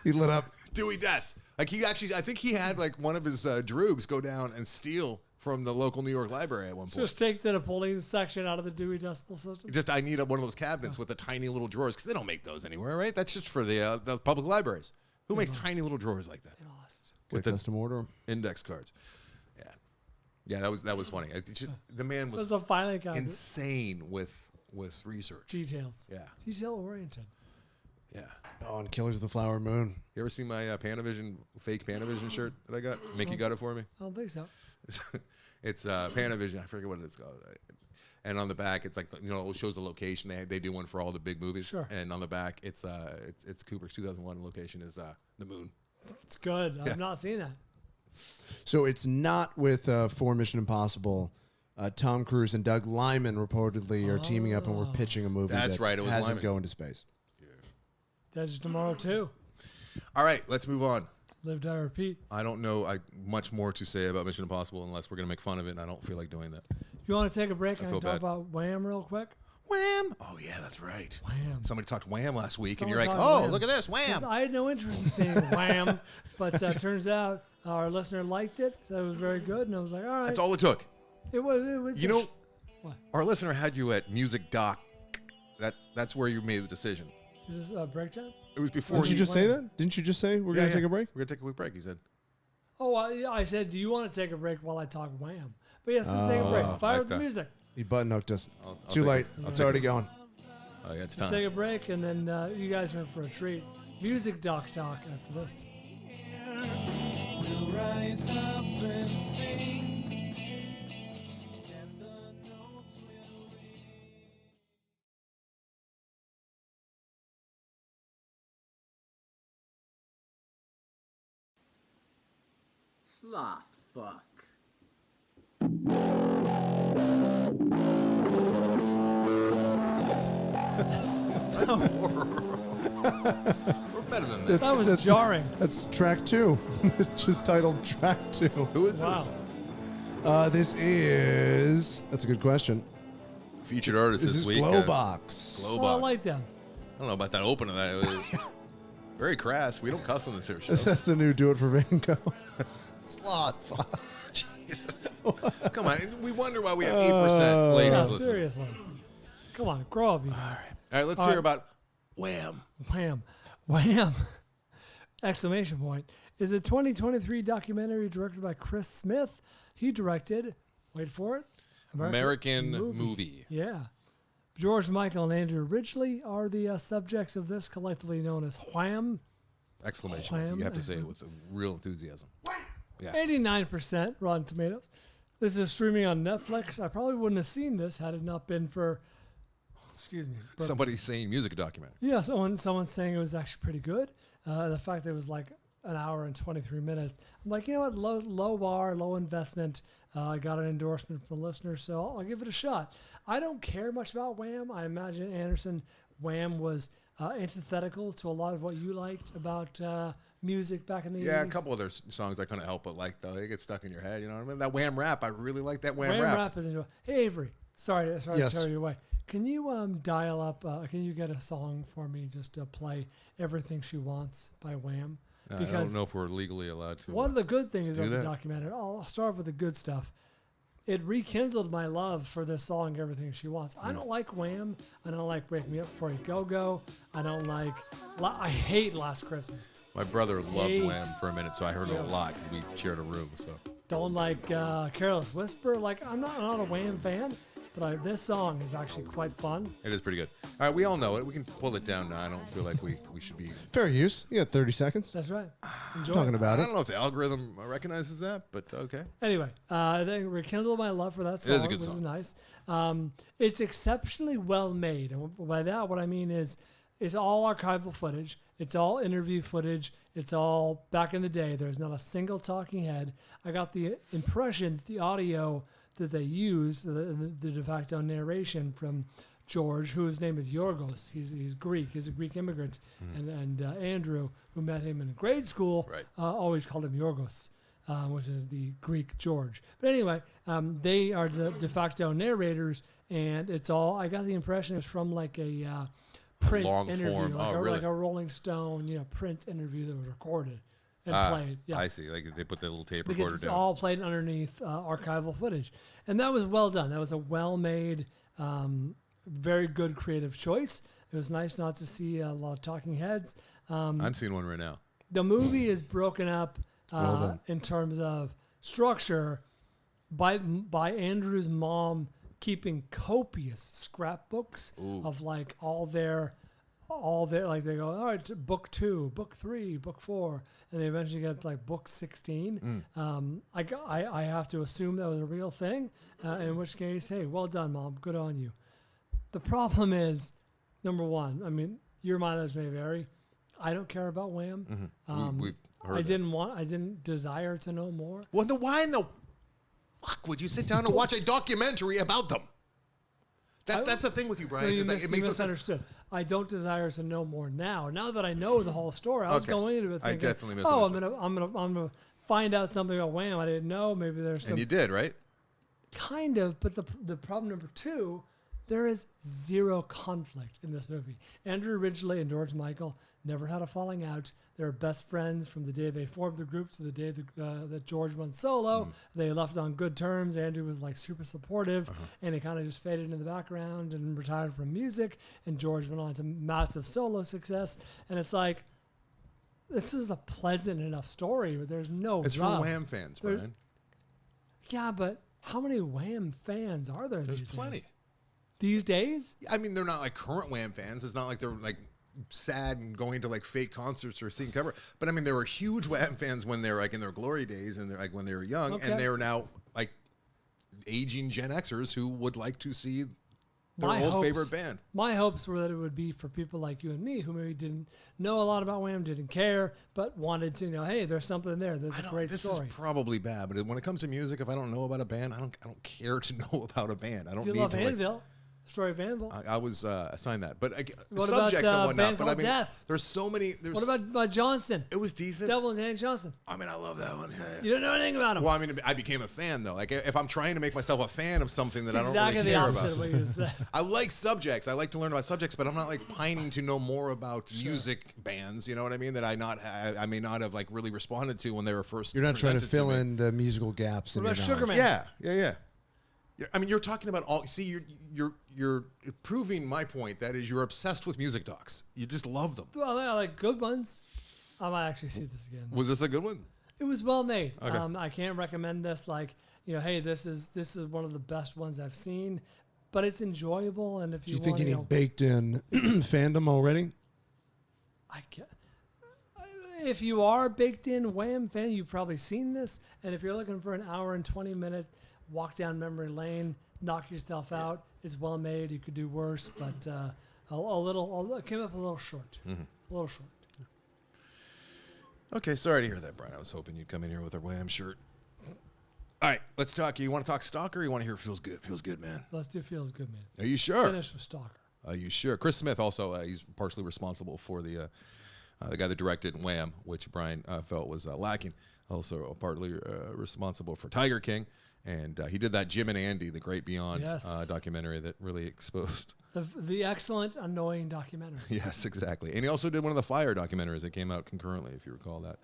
He lit up. Dewey Des. Like he actually, I think he had like one of his droogs go down and steal from the local New York library at one point. Just take the Napoleon section out of the Dewey Decimal System. Just I need one of those cabinets with the tiny little drawers because they don't make those anywhere, right? That's just for the public libraries. Who makes tiny little drawers like that They lost. with Get the custom order. index cards? Yeah, that was funny. The man It was was a filing cabinet. insane with research. Details. Yeah, Detail oriented. yeah. Oh, and Killers of the Flower Moon. You ever see my Panavision fake Panavision shirt that I got? Mickey got it for me. I don't think so. It's Panavision. I forget what it's called. And on the back, it's like it shows the location. They do one for all the big movies. Sure. And on the back, it's Kubrick's 2001 location is the moon. It's good. I've not seen that. So it's not with for Mission Impossible. Tom Cruise and Doug Liman reportedly are teaming up and we're pitching a movie That's that right, it was has him Liman. go into space. That's tomorrow too. All right, let's move on. Live, die, repeat. I don't know much more to say about Mission Impossible unless we're going to make fun of it, and I don't feel like doing that. You want to take a break I and feel talk bad. about Wham real quick? Wham! Oh, yeah, that's right. Wham. Somebody talked Wham last week, Someone and you're like, talked oh, Wham. look at this, 'Cause Wham! I had no interest in seeing Wham, but turns out our listener liked it. So it was very good, and I was like, all right. That's all it took. It was. You know, What? our listener had you at Music Doc. That's where you made the decision. Is this a breakdown? It was before Didn't you just say Wham. that? Didn't you just say we're going to take a break? We're going to take a quick break, he said. Oh, I said, do you want to take a break while I talk Wham? But yes, let's take a break. Fire like up the that. music. He button hooked us. I'll Too take late. it. I'll It's take already it. going. Oh, yeah, it's Let's time. take a break, and then you guys are in for a treat. Music Doc Talk after this. We'll rise up and sing, and the notes will ring. Sloth fuck. We're better than that. That was jarring. That's track 2. It's just titled track 2. Who is Wow. This is... That's a good question. this? Featured artist This this is week. Glowbox. Glowbox. Oh, I like them. I don't know about that opening. That it was very crass. We don't cuss on this here show. That's the new Do It for Van Gogh. Sloth fuck. Come on. We wonder why we have 8% ladies Yeah, listening. seriously. Come on, grow up, you guys. All right, let's All hear right. about Wham. Wham. Wham. Exclamation point. Is a 2023 documentary directed by Chris Smith. He directed, wait for it, American movie. Yeah. George Michael and Andrew Ridgely are the subjects of this, collectively known as Wham. Exclamation. Wham, You have to say it with a real enthusiasm. Yeah. 89% Rotten Tomatoes. This is streaming on Netflix. I probably wouldn't have seen this had it not been for, excuse me. Somebody saying music documentary. Yeah, someone saying it was actually pretty good. The fact that it was like an hour and 23 minutes. I'm like, you know what? Low bar, low investment. I got an endorsement from a listener, so I'll give it a shot. I don't care much about Wham. I imagine Anderson, Wham was antithetical to a lot of what you liked about music back in the 80s. Yeah, a couple of their songs I couldn't help but like, though. They get stuck in your head, you know what I mean? That Wham rap, I really like that Wham rap. Rap is enjoyable. Hey, Avery. Sorry Yes. to carry you away. Can you dial up, can you get a song for me just to play Everything She Wants by Wham? I don't know if we're legally allowed to. One of the good things do of the that. documentary, I'll start with the good stuff. It rekindled my love for this song, Everything She Wants. I don't like Wham. I don't like Wake Me Up Before You Go. I don't like, I hate Last Christmas. My brother loved Hate. Wham for a minute, so I heard it a lot. We shared a room, so. Don't like Careless Whisper. Like, I'm not a Wham fan, but this song is actually quite fun. It is pretty good. All right, we all know it. We can pull it down now. I don't feel like we should be. Fair use. You got 30 seconds. That's right. Enjoy Talking it. about I it. don't know if the algorithm recognizes that, but okay. Anyway, I think rekindled my love for that song, is a good which song. is nice. It's exceptionally well made, and by that what I mean is it's all archival footage. It's all interview footage. It's all back in the day. There's not a single talking head. I got the impression that the audio that they used, the de facto narration from George, whose name is Yorgos. He's Greek. He's a Greek immigrant, and Andrew, who met him in grade school, Right. Always called him Yorgos, which is the Greek George. But anyway, they are the de facto narrators, and it's all. I got the impression it's from like a print long interview, form. like, Oh, really? like a Rolling Stone, print interview that was recorded and played. Yeah. I see. Like they put the little tape Because recorder it's down. all played underneath archival footage. And that was well done. That was a well-made, very good creative choice. It was nice not to see a lot of talking heads. I'm seeing one right now. The movie is broken up Well done. in terms of structure by Andrew's mom keeping copious scrapbooks of like all their like they go, all right, to book 2, book 3, book 4, and they eventually get to like book 16. I have to assume that was a real thing, in which case, hey, well done, Mom, good on you. The problem is, number one, I mean, your mileage may vary. I don't care about Wham. We've heard I that. didn't desire to know more. Well, then why in the fuck would you sit down and watch a documentary about them? That's the thing with you, Brian. No, you is that it makes no sense. misunderstood. I don't desire to know more now. Now that I know the whole story, I was Okay. going into it I thinking, definitely oh, misunderstood. I'm gonna find out something about Wham I didn't know. Maybe there's some And you did, right? kind of, but the problem number 2, there is zero conflict in this movie. Andrew Ridgeley and George Michael never had a falling out. They were best friends from the day they formed the group to the day that George went solo. They left on good terms. Andrew was like super supportive, and he kind of just faded into the background and retired from music. And George went on to massive solo success. And it's like, this is a pleasant enough story, but there's no It's rub. for Wham fans, There's- Brian. Yeah, but how many Wham fans are there There's these plenty. days? These days? I mean, they're not like current Wham fans. It's not like they're like sad and going to like fake concerts or seeing cover. But I mean, there were huge Wham fans when they were like in their glory days and they're like when they were young, Okay. and they're now like aging Gen Xers who would like to see their My old hopes- favorite band. My hopes were that it would be for people like you and me who maybe didn't know a lot about Wham, didn't care, but wanted to know, hey, there's something there. There's a great This story. is probably bad, but when it comes to music, if I don't know about a band, I don't care to know about a band. I don't You need love to. Like, Anvil. Story of Anvil. I was assigned that, but What about, subjects and a whatnot. band But I called mean, Death? there's so many. What about Johnston? It was decent. Devil and Dan Johnston. I mean, I love that one. You don't know anything about him. Well, I mean, I became a fan though. Like, if I'm trying to make myself a fan of something that It's I don't exactly really the care opposite about. of what you just said. I like subjects. I like to learn about subjects, but I'm not like pining to know more about music bands. You know what I mean? That I may not have like really responded to when they were first. You're not trying to presented fill me. in the musical gaps in What your about Sugar knowledge. Man? Yeah. I mean, you're talking about all. See, you're proving my point. That is, you're obsessed with music docs. You just love them. Well, I like good ones. I might actually see this again. Was this a good one? It was well made. Okay. I can't recommend this like, hey, this is one of the best ones I've seen, but it's enjoyable. And if Do you, you think want, you need baked in fandom already? I can't. if you are a baked in Wham fan, you've probably seen this. And if you're looking for an hour and 20-minute walk down memory lane, knock yourself out, it's well made. You could do worse, but it came up a little short. Mm-hmm. A little short. Okay, sorry to hear that, Brian. I was hoping you'd come in here with a Wham shirt. All right, let's talk. You want to talk Stalker or you want to hear Feels Good? Feels Good, man. Let's do Feels Good, man. Are you sure? Finish with Stalker. Are you sure? Chris Smith also, he's partially responsible for the guy that directed Wham, which Brian felt was lacking. Also partly responsible for Tiger King. And he did that Jim and Andy, The Great Beyond documentary that really exposed. The excellent, annoying documentary. Yes, exactly. And he also did one of the Fire documentaries that came out concurrently, if you recall that.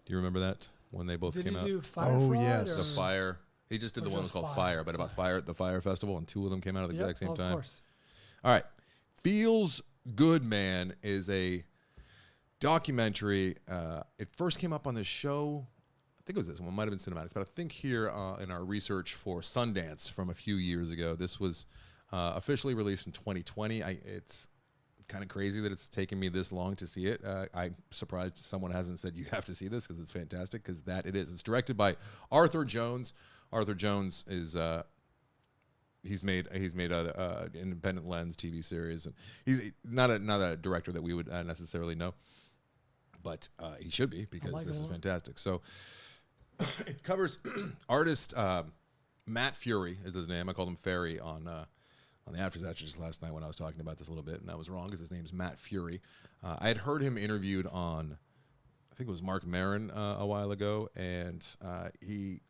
Do you remember that? When they both came out? Did he do Fire Oh, Fraud, yes. The Fire. He just did the one called Fire, but about the Fire Festival, and two of them came out at the exact same time. Of course. All right. Feels Good, Man is a documentary. It first came up on the show. I think it was this one. It might have been Cinematics, but I think here in our research for Sundance from a few years ago, this was officially released in 2020. It's kind of crazy that it's taken me this long to see it. I'm surprised someone hasn't said you have to see this because it's fantastic, because that it is. It's directed by Arthur Jones. Arthur Jones is he's made a Independent Lens TV series, and he's not a director that we would necessarily know, but he should be, because this is fantastic. So it covers artist Matt Fury is his name. I called him Ferry on the After That just last night when I was talking about this a little bit, and I was wrong because his name's Matt Fury. I had heard him interviewed on, I think it was Mark Maron a while ago, and he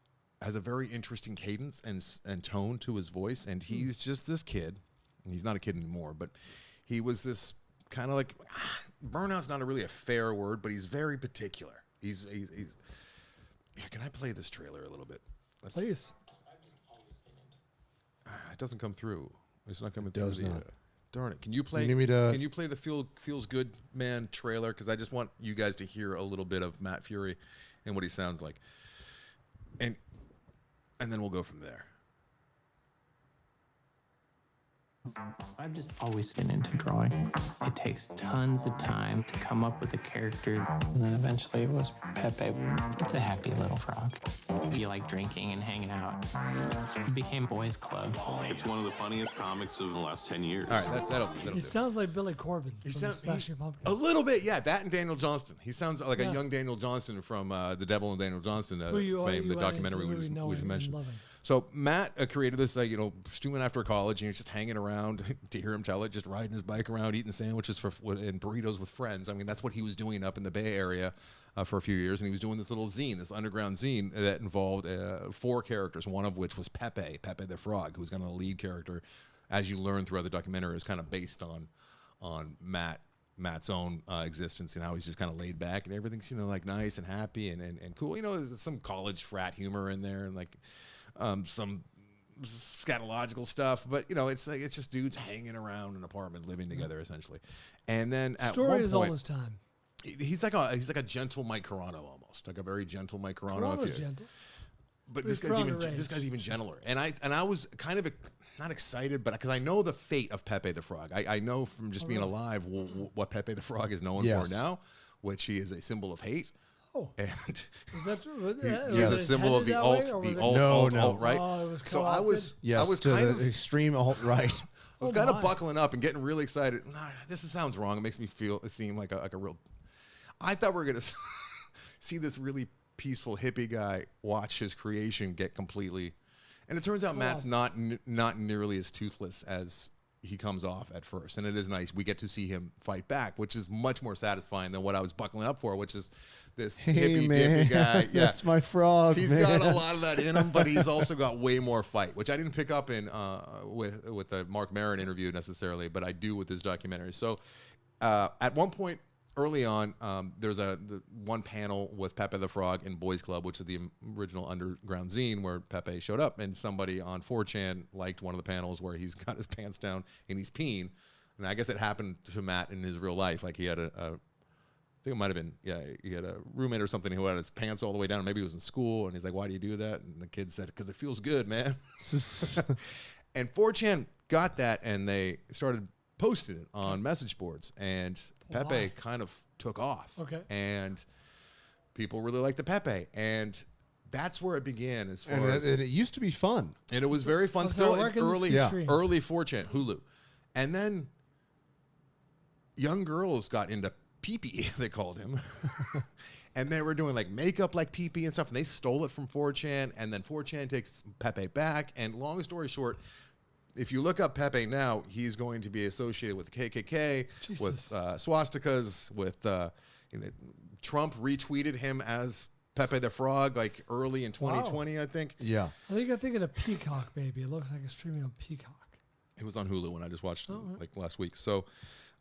has a very interesting cadence and tone to his voice, and he's just this kid. And he's not a kid anymore, but he was this kind of like, burnout's not really a fair word, but he's very particular. He's here, can I play this trailer a little bit? Please. It doesn't come through. It's not coming Does through. not. Darn it. Can you play? You need me to- Can you play the Feels Good, Man trailer? Because I just want you guys to hear a little bit of Matt Fury and what he sounds like. And then we'll go from there. I've just always been into drawing. It takes tons of time to come up with a character. And then eventually it was Pepe. It's a happy little frog. You like drinking and hanging out. It became Boys Club. It's one of the funniest comics of the last 10 years. All right, that'll He do. sounds like Billy Corbin He from sounds Smashing Pumpkins. a little bit, yeah. That and Daniel Johnston. He sounds like a young Daniel Johnston from The Devil and Daniel Johnston fame, the documentary we just mentioned. So Matt created this, student after college, and he's just hanging around, to hear him tell it, just riding his bike around, eating sandwiches and burritos with friends. I mean, that's what he was doing up in the Bay Area for a few years, and he was doing this little zine, this underground zine that involved 4 characters, one of which was Pepe the Frog, who was kind of the lead character. As you learn throughout the documentary, is kind of based on Matt's own existence and how he's just kind of laid back and everything's like nice and happy and cool. There's some college frat humor in there and some scatological stuff, but it's just dudes hanging around an apartment, living together essentially. And then at Story one is point, all his time. he's like a gentle Mike Carano almost, like a very gentle Mike Carano. Carano's gentle. But He's this guy's even gentler. And I was kind of not excited, but because I know the fate of Pepe the Frog. I know from just being alive what Pepe the Frog is known for now, which he is a symbol of hate. Oh, And is that true? he's a symbol of the alt right. Oh, it was So I was to kind the of extreme alt-right. I was kind of buckling up and getting really excited. Nah, this sounds wrong. It makes me seem like a real. I thought we were gonna see this really peaceful hippie guy watch his creation get completely, and it turns out Matt's not nearly as toothless as he comes off at first, and it is nice. We get to see him fight back, which is much more satisfying than what I was buckling up for, which is this hippie dippy guy. Yeah, That's my frog. He's got a lot of that in him, but he's also got way more fight, which I didn't pick up in with the Mark Maron interview necessarily, but I do with this documentary. So at one point early on, there's the one panel with Pepe the Frog in Boys Club, which is the original underground zine where Pepe showed up, and somebody on 4chan liked one of the panels where he's got his pants down and he's peeing. And I guess it happened to Matt in his real life. Like he had I think it might have been, he had a roommate or something who had his pants all the way down. Maybe he was in school, and he's like, why do you do that? And the kid said, because it feels good, man. And 4chan got that, and they started posting it on message boards, and Pepe kind of took off. Okay. And people really like the Pepe, and that's where it began. As far And as it used to be fun. and it was very fun So still where in can this early be Yeah. streamed? early 4chan Hulu, and then young girls got into pee-pee, they called him. And they were doing like makeup like pee-pee and stuff, and they stole it from 4chan, and then 4chan takes Pepe back. And long story short, if you look up Pepe now, he's going to be associated with the KKK, with swastikas, with Trump retweeted him as Pepe the Frog like early in 2020, I think. Yeah. I think I'm thinking of Peacock, maybe. It looks like it's streaming on Peacock. It was on Hulu when I just watched it like last week. So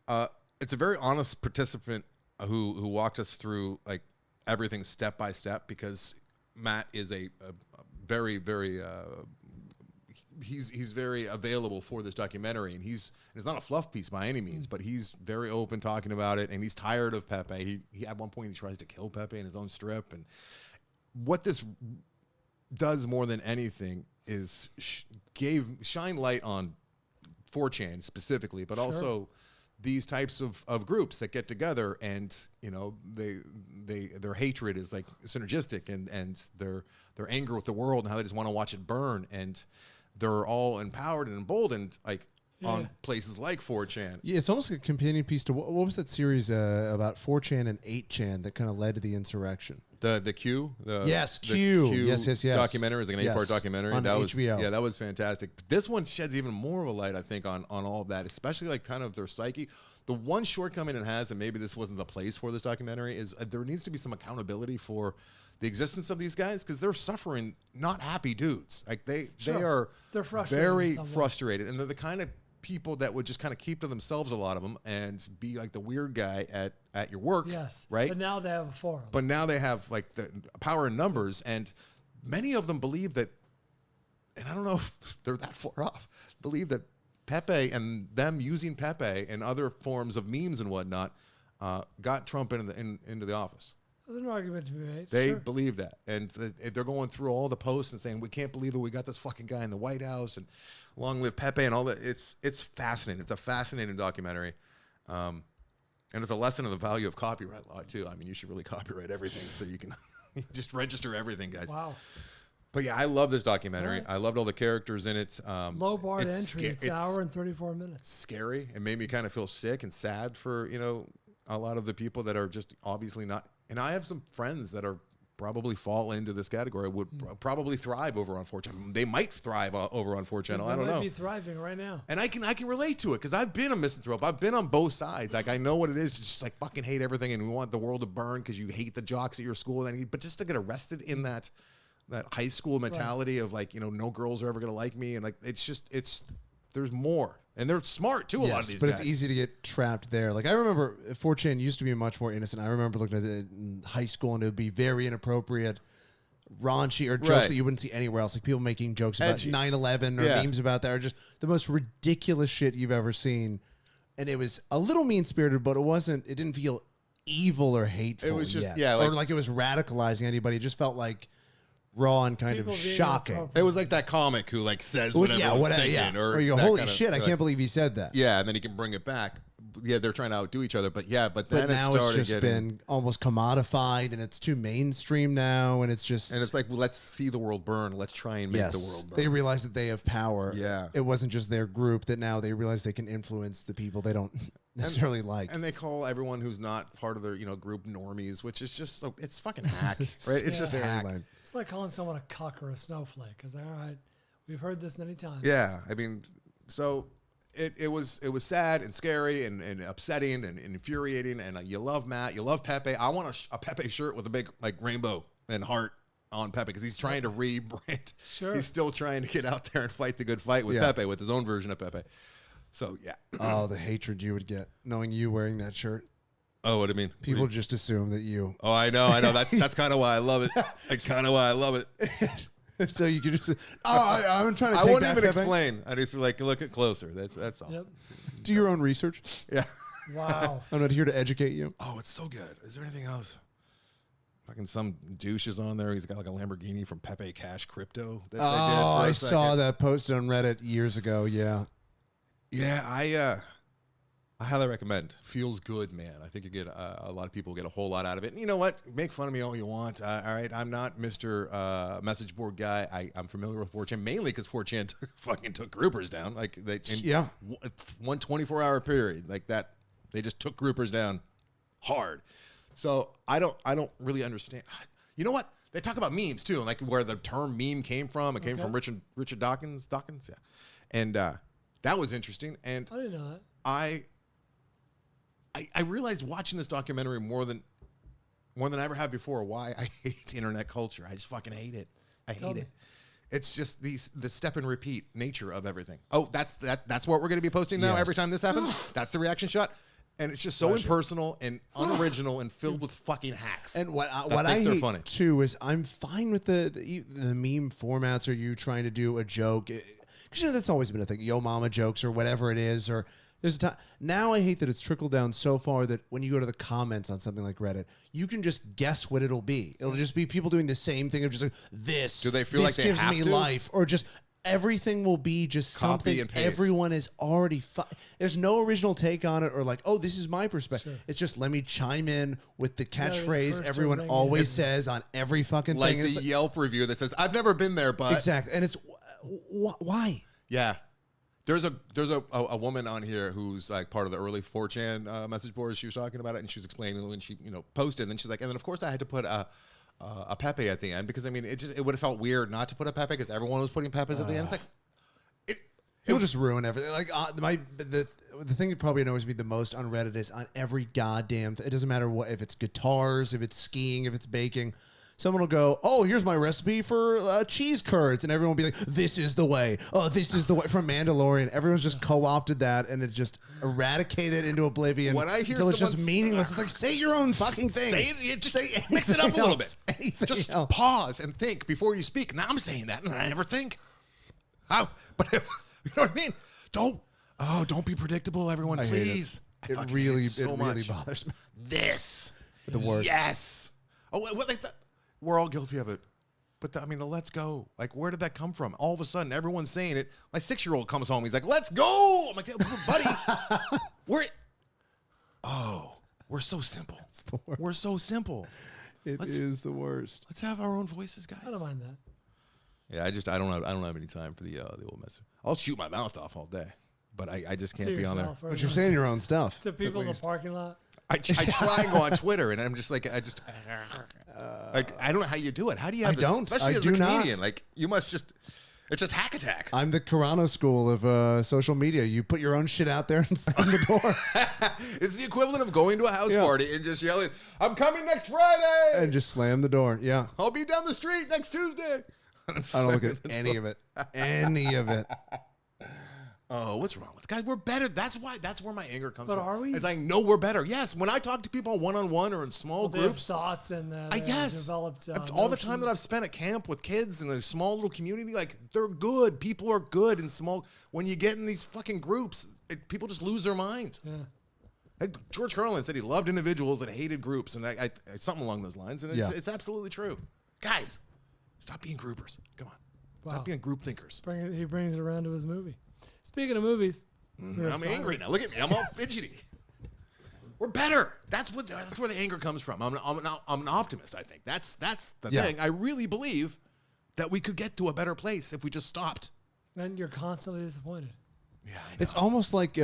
it's a very honest participant who walked us through like everything step by step, because Matt is a very, very he's very available for this documentary, and it's not a fluff piece by any means, but he's very open talking about it, and he's tired of Pepe. He at one point he tries to kill Pepe in his own strip, and what this does more than anything is shine light on 4chan specifically, but also these types of groups that get together, and their hatred is like synergistic, and their anger with the world and how they just want to watch it burn, and they're all empowered and emboldened like on places like 4chan. Yeah, it's almost like a companion piece to what was that series about 4chan and 8chan that kind of led to the insurrection? The Q, Yes, the Q. Yes. documentary is like an 8-part documentary. On That was HBO. that was fantastic. But this one sheds even more of a light, I think, on all of that, especially like kind of their psyche. The one shortcoming it has, and maybe this wasn't the place for this documentary, is there needs to be some accountability for the existence of these guys, because they're suffering, not happy dudes. Like they're frustrated very in some way. frustrated, and they're the kind of people that would just kind of keep to themselves, a lot of them, and be like the weird guy at your work. Yes. Right. But now they have a forum. But now they have like the power in numbers, and many of them believe that, and I don't know if they're that far off, believe that Pepe and them using Pepe and other forms of memes and whatnot got Trump into the office. There's an argument to be made. They believe that, and they're going through all the posts and saying, we can't believe that we got this fucking guy in the White House, and long live Pepe, and all that. It's fascinating. It's a fascinating documentary. And it's a lesson of the value of copyright law too. I mean, you should really copyright everything so you can just register everything, guys. Wow. But yeah, I love this documentary. Right. I loved all the characters in it. Low bar to entry. It's an hour and 34 minutes. Scary. It made me kind of feel sick and sad for, a lot of the people that are just obviously not. And I have some friends that are probably fall into this category, would probably thrive over on 4chan. They might thrive over on 4chan. I don't know. They might be thriving right now. And I can relate to it, because I've been a misanthrope. I've been on both sides. Like, I know what it is to just like fucking hate everything, and we want the world to burn because you hate the jocks at your school. But just to get arrested in that high school mentality of like, no girls are ever gonna like me, and like there's more. And they're smart too, a lot of these guys. But it's easy to get trapped there. Like, I remember 4chan used to be much more innocent. I remember looking at it in high school, and it would be very inappropriate, raunchy, or jokes that you wouldn't see anywhere else. Like people making jokes about Edgy. 9/11 or memes about that, or just the most ridiculous shit you've ever seen. And it was a little mean-spirited, but it didn't feel evil or hateful. It was just, yet. Or like it was radicalizing anybody. It just felt like raw and kind People of being shocking. inappropriate. It was like that comic who like says whatever he's thinking, or you go, that holy kind of- shit, I like, can't believe he said that. Yeah, and then he can bring it back. Yeah, they're trying to outdo each other, but then But it now started it's just been almost commodified, and it's too mainstream now, and it's just... and it's like, well, let's see the world burn. Let's try and make the world burn. They realize that they have power. Yeah. It wasn't just their group, that now they realize they can influence the people they don't necessarily like. And they call everyone who's not part of their group normies, which is just it's fucking hack, right? It's just Very hack. lame. It's like calling someone a cuck or a snowflake. Because, all right, we've heard this many times. Yeah, I mean, so it was sad and scary and upsetting and infuriating. And you love Matt, you love Pepe. I want a Pepe shirt with a big like rainbow and heart on Pepe, because he's trying to rebrand. Sure. He's still trying to get out there and fight the good fight with Pepe, with his own version of Pepe. So yeah. Oh, the hatred you would get knowing you wearing that shirt. Oh, what do you mean? People just assume that you... Oh, I know. That's kind of why I love it. That's kind of why I love it. So you could just... I'm trying to I take won't back even Pepe. explain. I just feel like look at closer. That's all. Yep. Do your own research. Yeah. Wow. I'm not here to educate you. Oh, it's so good. Is there anything else? Fucking some douche is on there. He's got like a Lamborghini from Pepe Cash Crypto that they did for I a saw second. that posted on Reddit years ago. Yeah. Yeah, I highly recommend. Feels good, man. I think you get a lot of people get a whole lot out of it. And you know what? Make fun of me all you want. All right, I'm not Mr. Message board guy. I'm familiar with 4chan mainly because 4chan fucking took groupers down. Like one 24-hour period like that. They just took groupers down hard. So I don't really understand. You know what? They talk about memes too, like where the term meme came from. It came from Richard Dawkins. Yeah, and that was interesting. And I didn't know that. I realized watching this documentary more than I ever have before why I hate internet culture. I just fucking hate it. I hate it. It's just the step and repeat nature of everything. Oh, that's what we're going to be posting now every time this happens. That's the reaction shot. And it's just so impersonal and unoriginal and filled with fucking hacks. And what I hate funny too is I'm fine with the meme formats or you trying to do a joke. Because that's always been a thing. Yo mama jokes or whatever it is. Or there's a time. Now I hate that it's trickled down so far that when you go to the comments on something like Reddit, you can just guess what it'll be. It'll just be people doing the same thing of just like, this. Do they feel like they gives have me to? Life. Or just everything will be just Copy something and paste. everyone is already there's no original take on it or like, oh, this is my perspective. It's just let me chime in with the catchphrase everyone always says on every fucking like thing. The Yelp review that says, I've never been there, but... Exactly. And it's... why? Yeah. There's a woman on here who's like part of the early 4chan message boards. She was talking about it and she was explaining when she posted. And then she's like, and then of course I had to put a Pepe at the end because I mean it would have felt weird not to put a Pepe because everyone was putting Pepes at the end. It's like it'll just ruin everything. Like the thing that probably annoys me the most on Reddit is on every goddamn it doesn't matter what, if it's guitars, if it's skiing, if it's baking. Someone will go, oh, here's my recipe for cheese curds. And everyone will be like, this is the way. Oh, this is the way. From Mandalorian. Everyone's just co-opted that and it just eradicated into oblivion. When I hear until it's just meaningless. It's like, say your own fucking thing. Say mix it up a little bit. Just else. pause and think before you speak. Now I'm saying that and I never think. But if, you know what I mean? Don't be predictable, everyone, please. It really bothers me. This. The worst. Yes. Oh, what they thought. We're all guilty of it. But I mean, the let's go. Like, where did that come from? All of a sudden, everyone's saying it. My 6-year-old comes home. He's like, let's go. I'm like, buddy, we're so simple. We're so simple. It is the worst. Let's have our own voices, guys. I don't mind that. Yeah, I don't have any time for the old message. I'll shoot my mouth off all day, but I just can't be on there. But you're saying your own stuff. To people in the parking lot. I try and go on Twitter, and I'm just like, I don't know how you do it. How do you have this? Especially as a comedian. Like, you must just, it's just hack attack. I'm the Carano school of social media. You put your own shit out there and slam the door. It's the equivalent of going to a house party and just yelling, I'm coming next Friday. And just slam the door. Yeah. I'll be down the street next Tuesday. I don't look at any of it. Any of it. Oh, what's wrong with guys? We're better. That's where my anger comes from. But are we? It's like, no, we're better. Yes. When I talk to people one-on-one or in small groups. They have thoughts and developed all the time that I've spent at camp with kids in a small little community, like, they're good. People are good in small. When you get in these fucking groups, people just lose their minds. Yeah. Like George Carlin said he loved individuals that hated groups, and I something along those lines, and it's absolutely true. Guys, stop being groupers. Come on. Stop being group thinkers. He brings it around to his movie. Speaking of movies, I'm angry now. Look at me. I'm all fidgety. We're better. That's where the anger comes from. I'm an optimist. I think that's the thing. I really believe that we could get to a better place if we just stopped. And you're constantly disappointed. Yeah, I know. It's almost like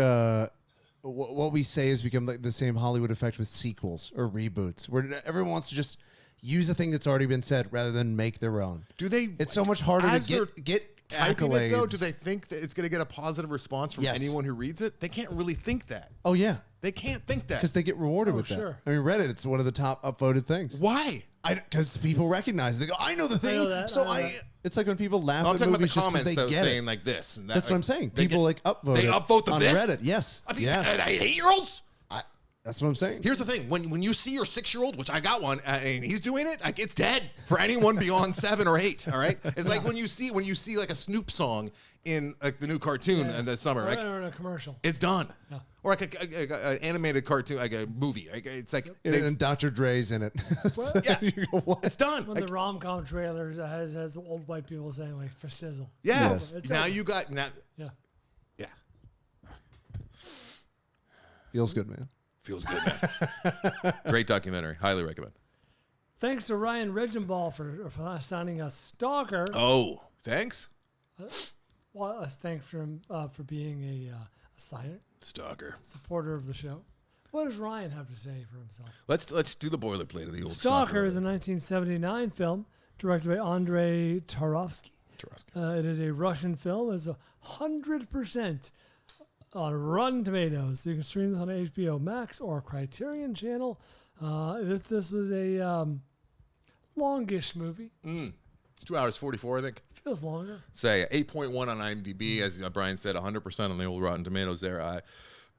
what we say has become like the same Hollywood effect with sequels or reboots, where everyone wants to just use a thing that's already been said rather than make their own. Do they? It's so much harder to get typing it, though. accolades. Do they think that it's going to get a positive response from anyone who reads it? They can't really think that. Oh yeah, they can't think that because they get rewarded with that. I mean, Reddit, it's one of the top upvoted things. Why? Because people recognize it. They go, I know the thing. It's like when people laugh I'm at talking about movies the just because comments they get saying it. like this. And that, That's what I'm saying. People upvote. They upvote on this Reddit. Yes. Yes. 8-year-olds. That's what I'm saying. Here's the thing: when you see your 6-year-old, which I got one, and he's doing it, like, it's dead for anyone beyond 7 or 8. All right, it's like when you see like a Snoop song in like the new cartoon in the summer, or in a commercial. It's done. Yeah. Or like an animated cartoon, like a movie. Like, it's like and Dr. Dre's in it. Yeah, it's done. When the rom-com trailer has old white people saying like for sizzle. Yeah. Yes. Now you got. Yeah. Feels good, man. Feels good, man. Great documentary. Highly recommend. Thanks to Ryan Regimbal for assigning us Stalker. Oh, thanks. Well, thanks for him for being a silent Stalker. supporter of the show. What does Ryan have to say for himself? Let's do the boilerplate of the old Stalker is a 1979 film directed by Andrei Tarkovsky. It is a Russian film. It's 100% on Rotten Tomatoes. You can stream this on HBO Max or Criterion Channel. This was a longish movie. It's 2 hours 44, I think. Feels longer. Say 8.1 on IMDb, as Brian said, 100% on the old Rotten Tomatoes there.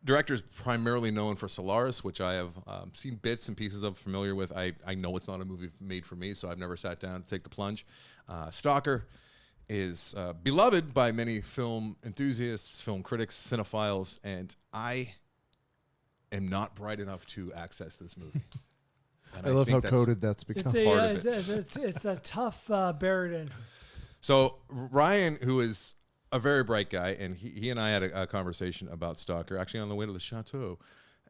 Director is primarily known for Solaris, which I have seen bits and pieces of, familiar with. I know it's not a movie made for me, so I've never sat down to take the plunge. Stalker is beloved by many film enthusiasts, film critics, cinephiles, and I am not bright enough to access this movie. And I love think how coded that's become. It's a tough buried entry. So Ryan, who is a very bright guy, and he and I had a conversation about Stalker actually on the way to the chateau,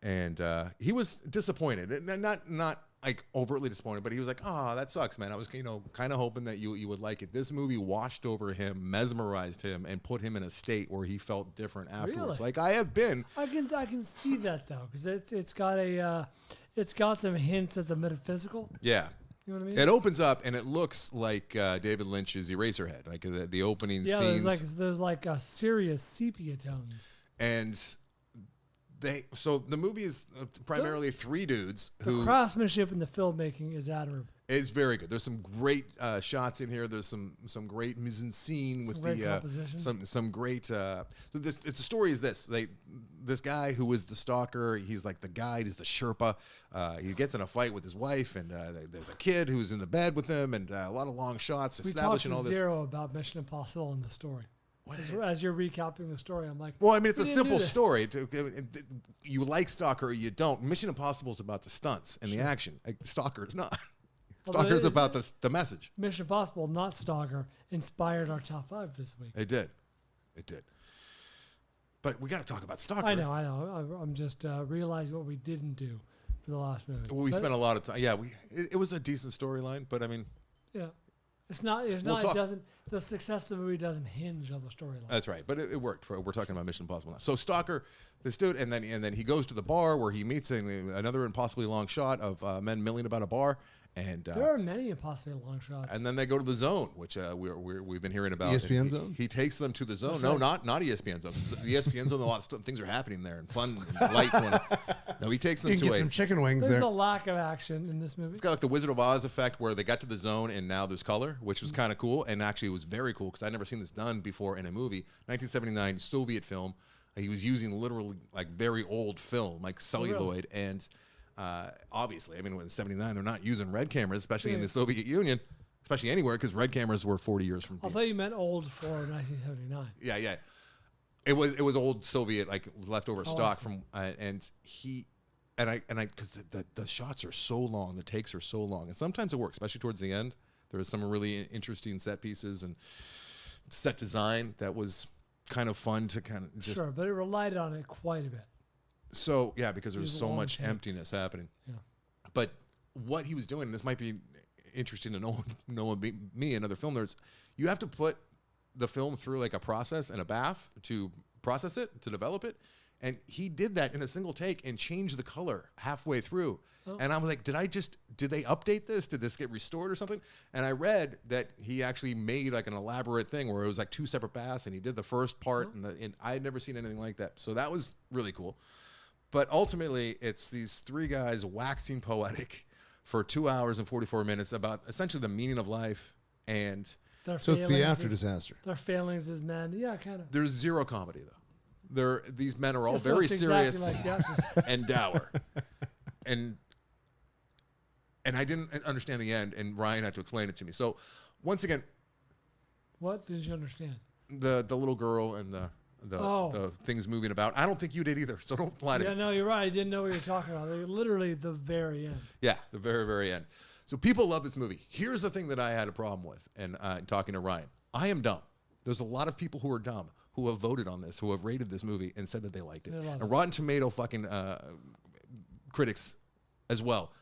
and he was disappointed, and not like overtly disappointed, but he was like, "Oh, that sucks, man. I was kind of hoping that you would like it." This movie washed over him, mesmerized him, and put him in a state where he felt different afterwards. Really? Like I have been. I can see that though, because it's got some hints at the metaphysical. Yeah. You know what I mean? It opens up and it looks like David Lynch's Eraserhead, like the opening scenes. There's like a serious sepia tones. And so the movie is primarily three dudes who. The craftsmanship in the filmmaking is admirable. It's very good. There's some great shots in here. There's some great mise en scene with great composition. some great. So the story is this: this guy who is the stalker. He's like the guide. He's the Sherpa. He gets in a fight with his wife, and there's a kid who's in the bed with him, and a lot of long shots establishing all this. We talked to Zero about Mission Impossible in the story. As you're recapping the story, I'm like, well, I mean, it's a simple story. You like Stalker or you don't. Mission Impossible is about the stunts and the action. Stalker is not. Stalker's about the message. Mission Impossible, not Stalker, inspired our top 5 this week. It did. But we got to talk about Stalker. I know. I'm just realizing what we didn't do for the last movie. Well, we spent a lot of time. Yeah, it was a decent storyline, but I mean, yeah, it's not. The success of the movie doesn't hinge on the storyline. That's right, but it worked. We're talking about Mission Impossible now. So Stalker, this dude, and then he goes to the bar where he meets another impossibly long shot of men milling about a bar. And there are many impossibly long shots. And then they go to the zone, which we've been hearing about. ESPN zone? He takes them to the zone. No, not ESPN zone. The ESPN zone, a lot of things are happening there and fun and lights. No, he takes them you can to get some chicken wings There's there. a lack of action in this movie. It's got like the Wizard of Oz effect where they got to the zone and now there's color, which was kind of cool. And actually it was very cool because I'd never seen this done before in a movie. 1979 Soviet film. He was using literally like very old film, like celluloid. Really? And obviously, I mean, when it's 79, they're not using red cameras, especially in the Soviet Union, especially anywhere, because red cameras were 40 years from. I thought you meant old for 1979. Yeah. It was old Soviet, like leftover stock from, and because the shots are so long, the takes are so long, and sometimes it works, especially towards the end. There was some really interesting set pieces and set design that was kind of fun to kind of just. Sure, but it relied on it quite a bit. So, yeah, because there was so much takes. emptiness happening. Yeah. But what he was doing, this might be interesting to know me and other film nerds, you have to put the film through like a process and a bath to process it, to develop it. And he did that in a single take and changed the color halfway through. Oh. And I was like, did they update this? Did this get restored or something? And I read that he actually made like an elaborate thing where it was like 2 separate baths and he did the first part and I had never seen anything like that. So that was really cool. But ultimately, it's these 3 guys waxing poetic for 2 hours and 44 minutes about essentially the meaning of life and. So it's the after disaster. Their failings as men. Yeah, kind of. There's zero comedy, though. These men are all very serious and dour. And I didn't understand the end, and Ryan had to explain it to me. So once again. What did you understand? The little girl and the things moving about. I don't think you did either, so don't lie to me. Yeah, no, you're right. I didn't know what you were talking about. Literally the very end. Yeah, the very, very end. So people love this movie. Here's the thing that I had a problem with, and talking to Ryan. I am dumb. There's a lot of people who are dumb who have voted on this, who have rated this movie and said that they liked it. They love And it. Rotten Tomato fucking critics as well.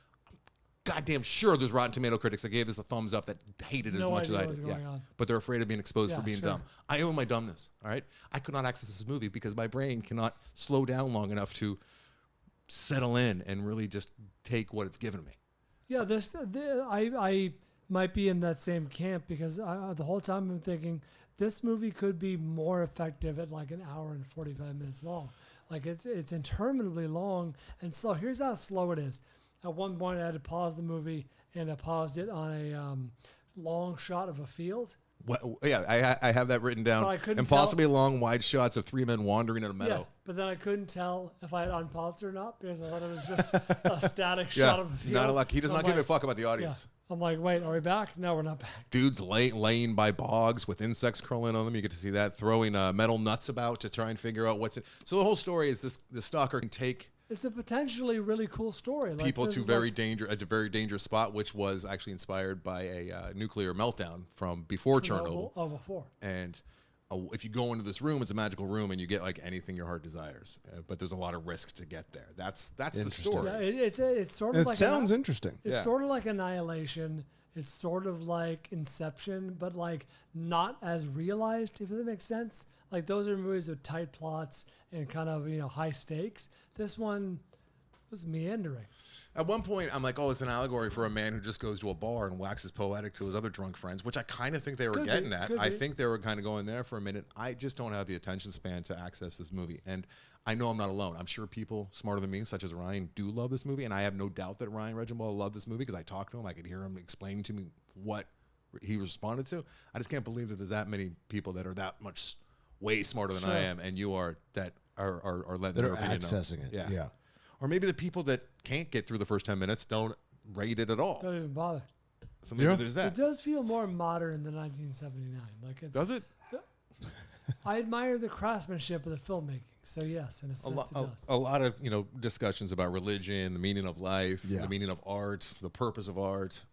Goddamn sure there's Rotten Tomato critics that gave this a thumbs up that hated it No as much as idea I what's did. going on. But they're afraid of being exposed Yeah, for being sure. dumb. I own my dumbness, all right? I could not access this movie because my brain cannot slow down long enough to settle in and really just take what it's given me. Yeah, I might be in that same camp because the whole time I'm thinking this movie could be more effective at like an hour and 45 minutes long. Like it's interminably long and slow. Here's how slow it is. At one point, I had to pause the movie and I paused it on a long shot of a field. Well, yeah, I have that written down. But I couldn't Impossibly long, wide shots of three men wandering in a meadow. Yes, but then I couldn't tell if I had unpaused it or not because I thought it was just a static Yeah, shot of a field. not a luck. He does I'm not give a like- fuck about the Yeah. audience. I'm like, wait, are we back? No, we're not back. Dudes laying by bogs with insects crawling on them. You get to see that. Throwing metal nuts about to try and figure out what's it. So the whole story is the stalker can take It's a potentially really cool story. Like, people this to is very like very dangerous spot, which was actually inspired by a nuclear meltdown from before Chernobyl. Oh, before. And if you go into this room, it's a magical room, and you get like anything your heart desires. But there's a lot of risk to get there. That's the Interesting. story. Yeah, it's sort of It like sounds interesting. It's Yeah. sort of like Annihilation. It's sort of like Inception, but like not as realized, if that makes sense. Like those are movies with tight plots and kind of, high stakes. This one was meandering. At one point, I'm like, oh, it's an allegory for a man who just goes to a bar and waxes poetic to his other drunk friends, which I kind of think they were Could be, getting at. could I be. think they were kind of going there for a minute. I just don't have the attention span to access this movie. And I know I'm not alone. I'm sure people smarter than me, such as Ryan, do love this movie. And I have no doubt that Ryan Regimbal loved this movie because I talked to him. I could hear him explaining to me what he responded to. I just can't believe that there's that many people that are that much way smarter than I Sure. am, and you are, that are letting That their are opinion known. accessing it. Yeah. Or maybe the people that can't get through the first 10 minutes don't rate it at all. Don't even bother. So maybe Yeah. there's It that. does feel more modern than 1979. Like it's. Does it? I admire the craftsmanship of the filmmaking. So yes, in a sense, it does. A lot of discussions about religion, the meaning of life, Yeah. the meaning of art, the purpose of art,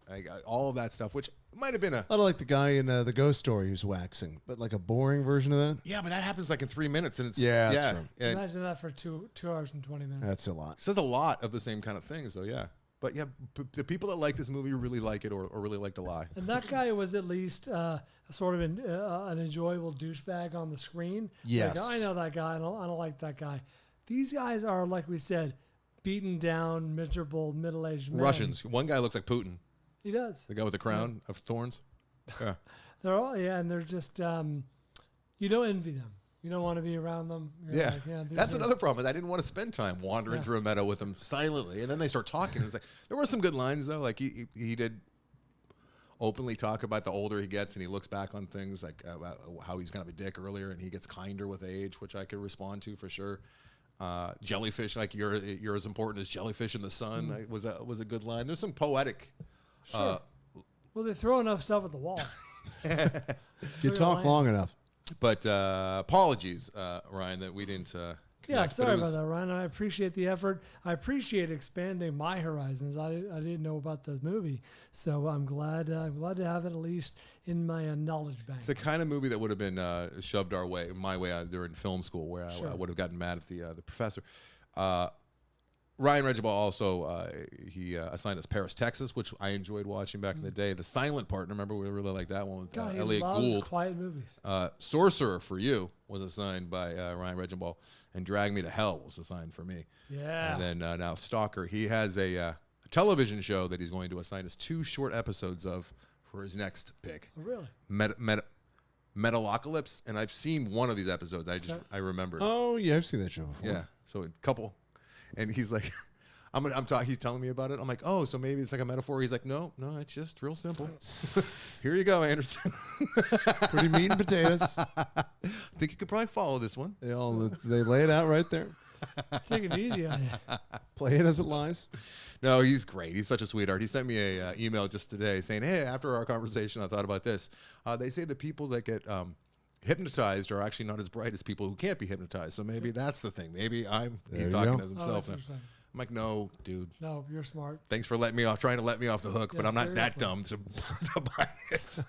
all of that stuff, which might have been I don't like the guy in the Ghost Story who's waxing, but like a boring version of that. yeah, but that happens like in 3 minutes, and it's Yeah, that's true. and Imagine that for 2 hours and 20 minutes. That's a lot. it says a lot of the same kind of things. So yeah, but yeah, the people that like this movie really like it, or really like to lie. And that guy was at least sort of an enjoyable douchebag on the screen. Yes. Like, I know that guy. I don't like that guy. These guys are, like we said, beaten down, miserable, middle-aged men. Russians. One guy looks like Putin, He does. the guy with the crown of thorns. Yeah. They're all, and they're just, you don't envy them. You don't want to be around them. You're Yeah, like, these that's are- another problem. Is I didn't want to spend time wandering through a meadow with them silently, and then they start talking. It's like there were some good lines though. Like he did openly talk about the older he gets, and he looks back on things like about how he's kind of a dick earlier, and he gets kinder with age, which I could respond to for sure. Jellyfish, like you're as important as jellyfish in the sun, was a good line. There's some poetic. Sure. Well, they throw enough stuff at the wall. You talk long enough. But apologies, Ryan, that we didn't. Yeah, connect, but sorry it was- about that, Ryan. I appreciate the effort. I appreciate expanding my horizons. I didn't know about the movie, so I'm glad to have it at least in my knowledge bank. It's the kind of movie that would have been shoved my way during film school, where Sure. I would have gotten mad at the professor. Ryan Regimbal also he assigned us Paris, Texas, which I enjoyed watching back in the day. The Silent Partner, remember, we really liked that one with God, he Elliot loves Gould. quiet movies. Sorcerer for You was assigned by Ryan Regimbal, and Drag Me to Hell was assigned for me. Yeah. And then now Stalker, he has a television show that he's going to assign us 2 short episodes of for his next pick. Oh, really? Metalocalypse, and I've seen one of these episodes. I remember. Oh yeah, I've seen that show before. Yeah, so a couple, and he's like, he's telling me about it. I'm like, oh, so maybe it's like a metaphor. He's like, no, it's just real simple. Here you go, Anderson. Pretty meat and potatoes. I think you could probably follow this one. They lay it out right there. Take it easy on you. Play it as it lies. No, he's great. He's such a sweetheart. He sent me a email just today saying, hey, after our conversation, I thought about this. They say the people that get hypnotized are actually not as bright as people who can't be hypnotized. So maybe that's the thing. Maybe he's you talking go. as Oh, himself that's now. interesting. I'm like, no, dude. No, you're smart. Thanks for trying to let me off the hook, but Yeah, I'm not that seriously. dumb to buy it.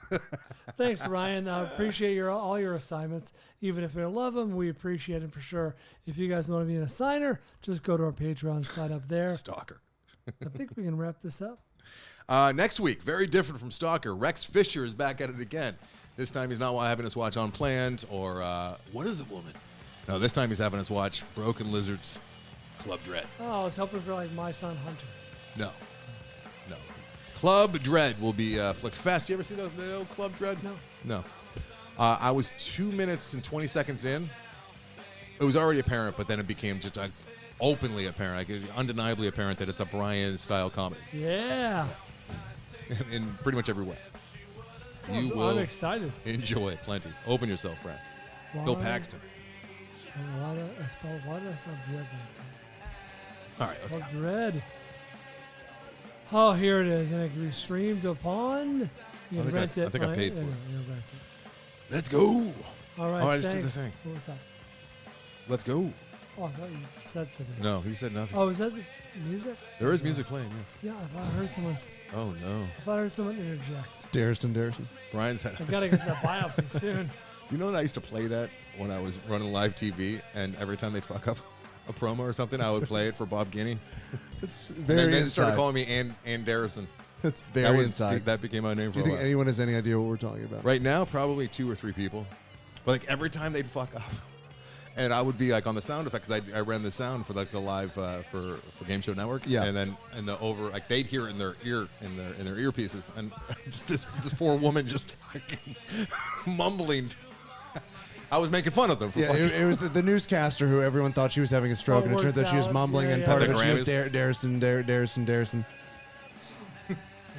Thanks, Ryan. I appreciate all your assignments. Even if we don't love them, we appreciate them for sure. If you guys want to be an assigner, just go to our Patreon, sign up there. Stalker. I think we can wrap this up. Next week, very different from Stalker. Rex Fisher is back at it again. This time he's not having us watch Unplanned or What Is It, Woman? No, this time he's having us watch Broken Lizards Club Dread. Oh, I was hoping for like My Son Hunter. No. Club Dread will be Flick Fest. You ever see the old Club Dread? No. I was 2 minutes and 20 seconds in. It was already apparent, but then it became just openly apparent, undeniably apparent that it's a Bryan-style comedy. Yeah. In pretty much every way. You I'm will excited. enjoy it plenty. Open yourself, Brad. Bill Paxton. Why did I spell Dread? All right, let's go. Dread. Oh, here it is, and it can be streamed upon. You can rent it. I think I paid for it. You can rent it. Let's go. All right, I just thanks. did the thing. What was that? Let's go. Oh, I thought you said something. No, he said nothing. Oh, is that the music? There is music playing, yes. Yeah, I thought I heard someone. Oh, no. I thought I heard someone interject. Darrison. Brian's had. I gotta get that biopsy soon. You know that I used to play that when I was running live TV, and every time they'd fuck up a promo or something, I would play it for Bob Guinea. It's And very then they inside. started calling me Anderson. It's very That inside. That became my name for Do you a think while. anyone has any idea what we're talking about? Right now, probably 2 or 3 people. But like every time they'd fuck up, and I would be like on the sound effect because I ran the sound for like the live for Game Show Network. Yeah. And then like they'd hear it in their earpieces, and just this poor woman just fucking mumbling. I was making fun of them. For Yeah, it was the newscaster who everyone thought she was having a stroke, Oh, and it turns out she was salad. mumbling, Yeah, and yeah. part At of the it she was Grammys. Darrison.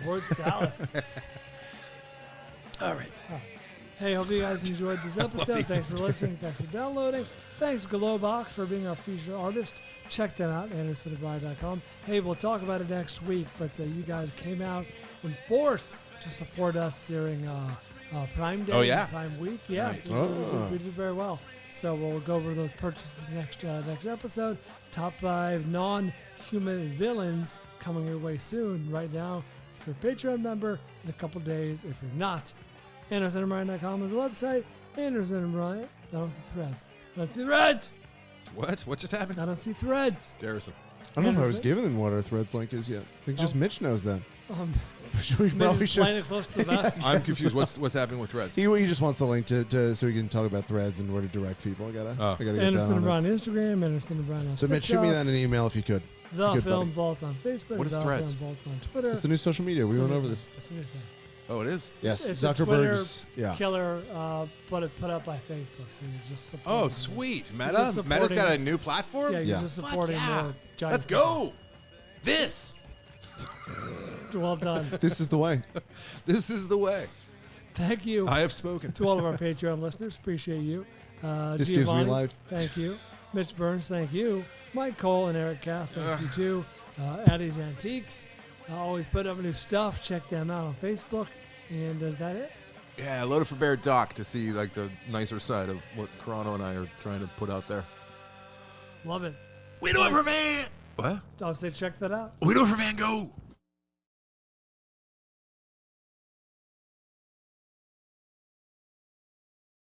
Word salad. All right. Hey, hope you guys enjoyed this episode. Thanks for listening. Thanks for downloading. Thanks, Glowbox, for being our feature artist. Check them out, AndersonandBryan.com. Hey, we'll talk about it next week, but you guys came out in force to support us during Prime Day, Oh, yeah. Prime Week. Yeah, Nice. we did very well. So we'll go over those purchases next episode. Top 5 non-human villains coming your way soon. Right now, if you're a Patreon member, in a couple days. If you're not, AndersonandBryan.com is the website. Anderson and Bryan. I don't see threads. I don't see threads. What just happened? I don't see threads. Darrison. I don't know if I was Anderson? given them what our Threads link is yet. I think just Mitch knows that. We Maybe probably just should. playing it close to the vest. I'm confused. What's happening with Threads? He just wants the link to so we can talk about Threads and where to direct people. I gotta get Anderson down and on that. Bryan Instagram. Anderson and Bryan on So Mitch, shoot me TikTok. that in an email if you could. The Good Film buddy. Vault on Facebook. What is the Threads? Film Vault on Twitter. It's the new social media. We It's a went new over thing. this. It's a new thing. Oh, it is. Yes, It's a Twitter Zuckerberg's. Yeah. killer, put up by Facebook. So you're just supporting. Oh, sweet. just Meta's supporting- got a new platform? Yeah, you're Yeah. just Fuck supporting yeah. more giant. Let's go. This. Well done. This is the way. This is the way. Thank you I have spoken. to all of our Patreon listeners. Appreciate you. This gives me Giovanni, life. Thank you. Mitch Burns, thank you. Mike Cole and Eric Kath, thank you too. Addie's Antiques. Always put up new stuff. Check them out on Facebook. And is that it? Yeah, Loaded for Bear Doc to see like the nicer side of what Corano and I are trying to put out there. Love it. We do it for Van. What? I'll say check that out. We do it for Van Gogh.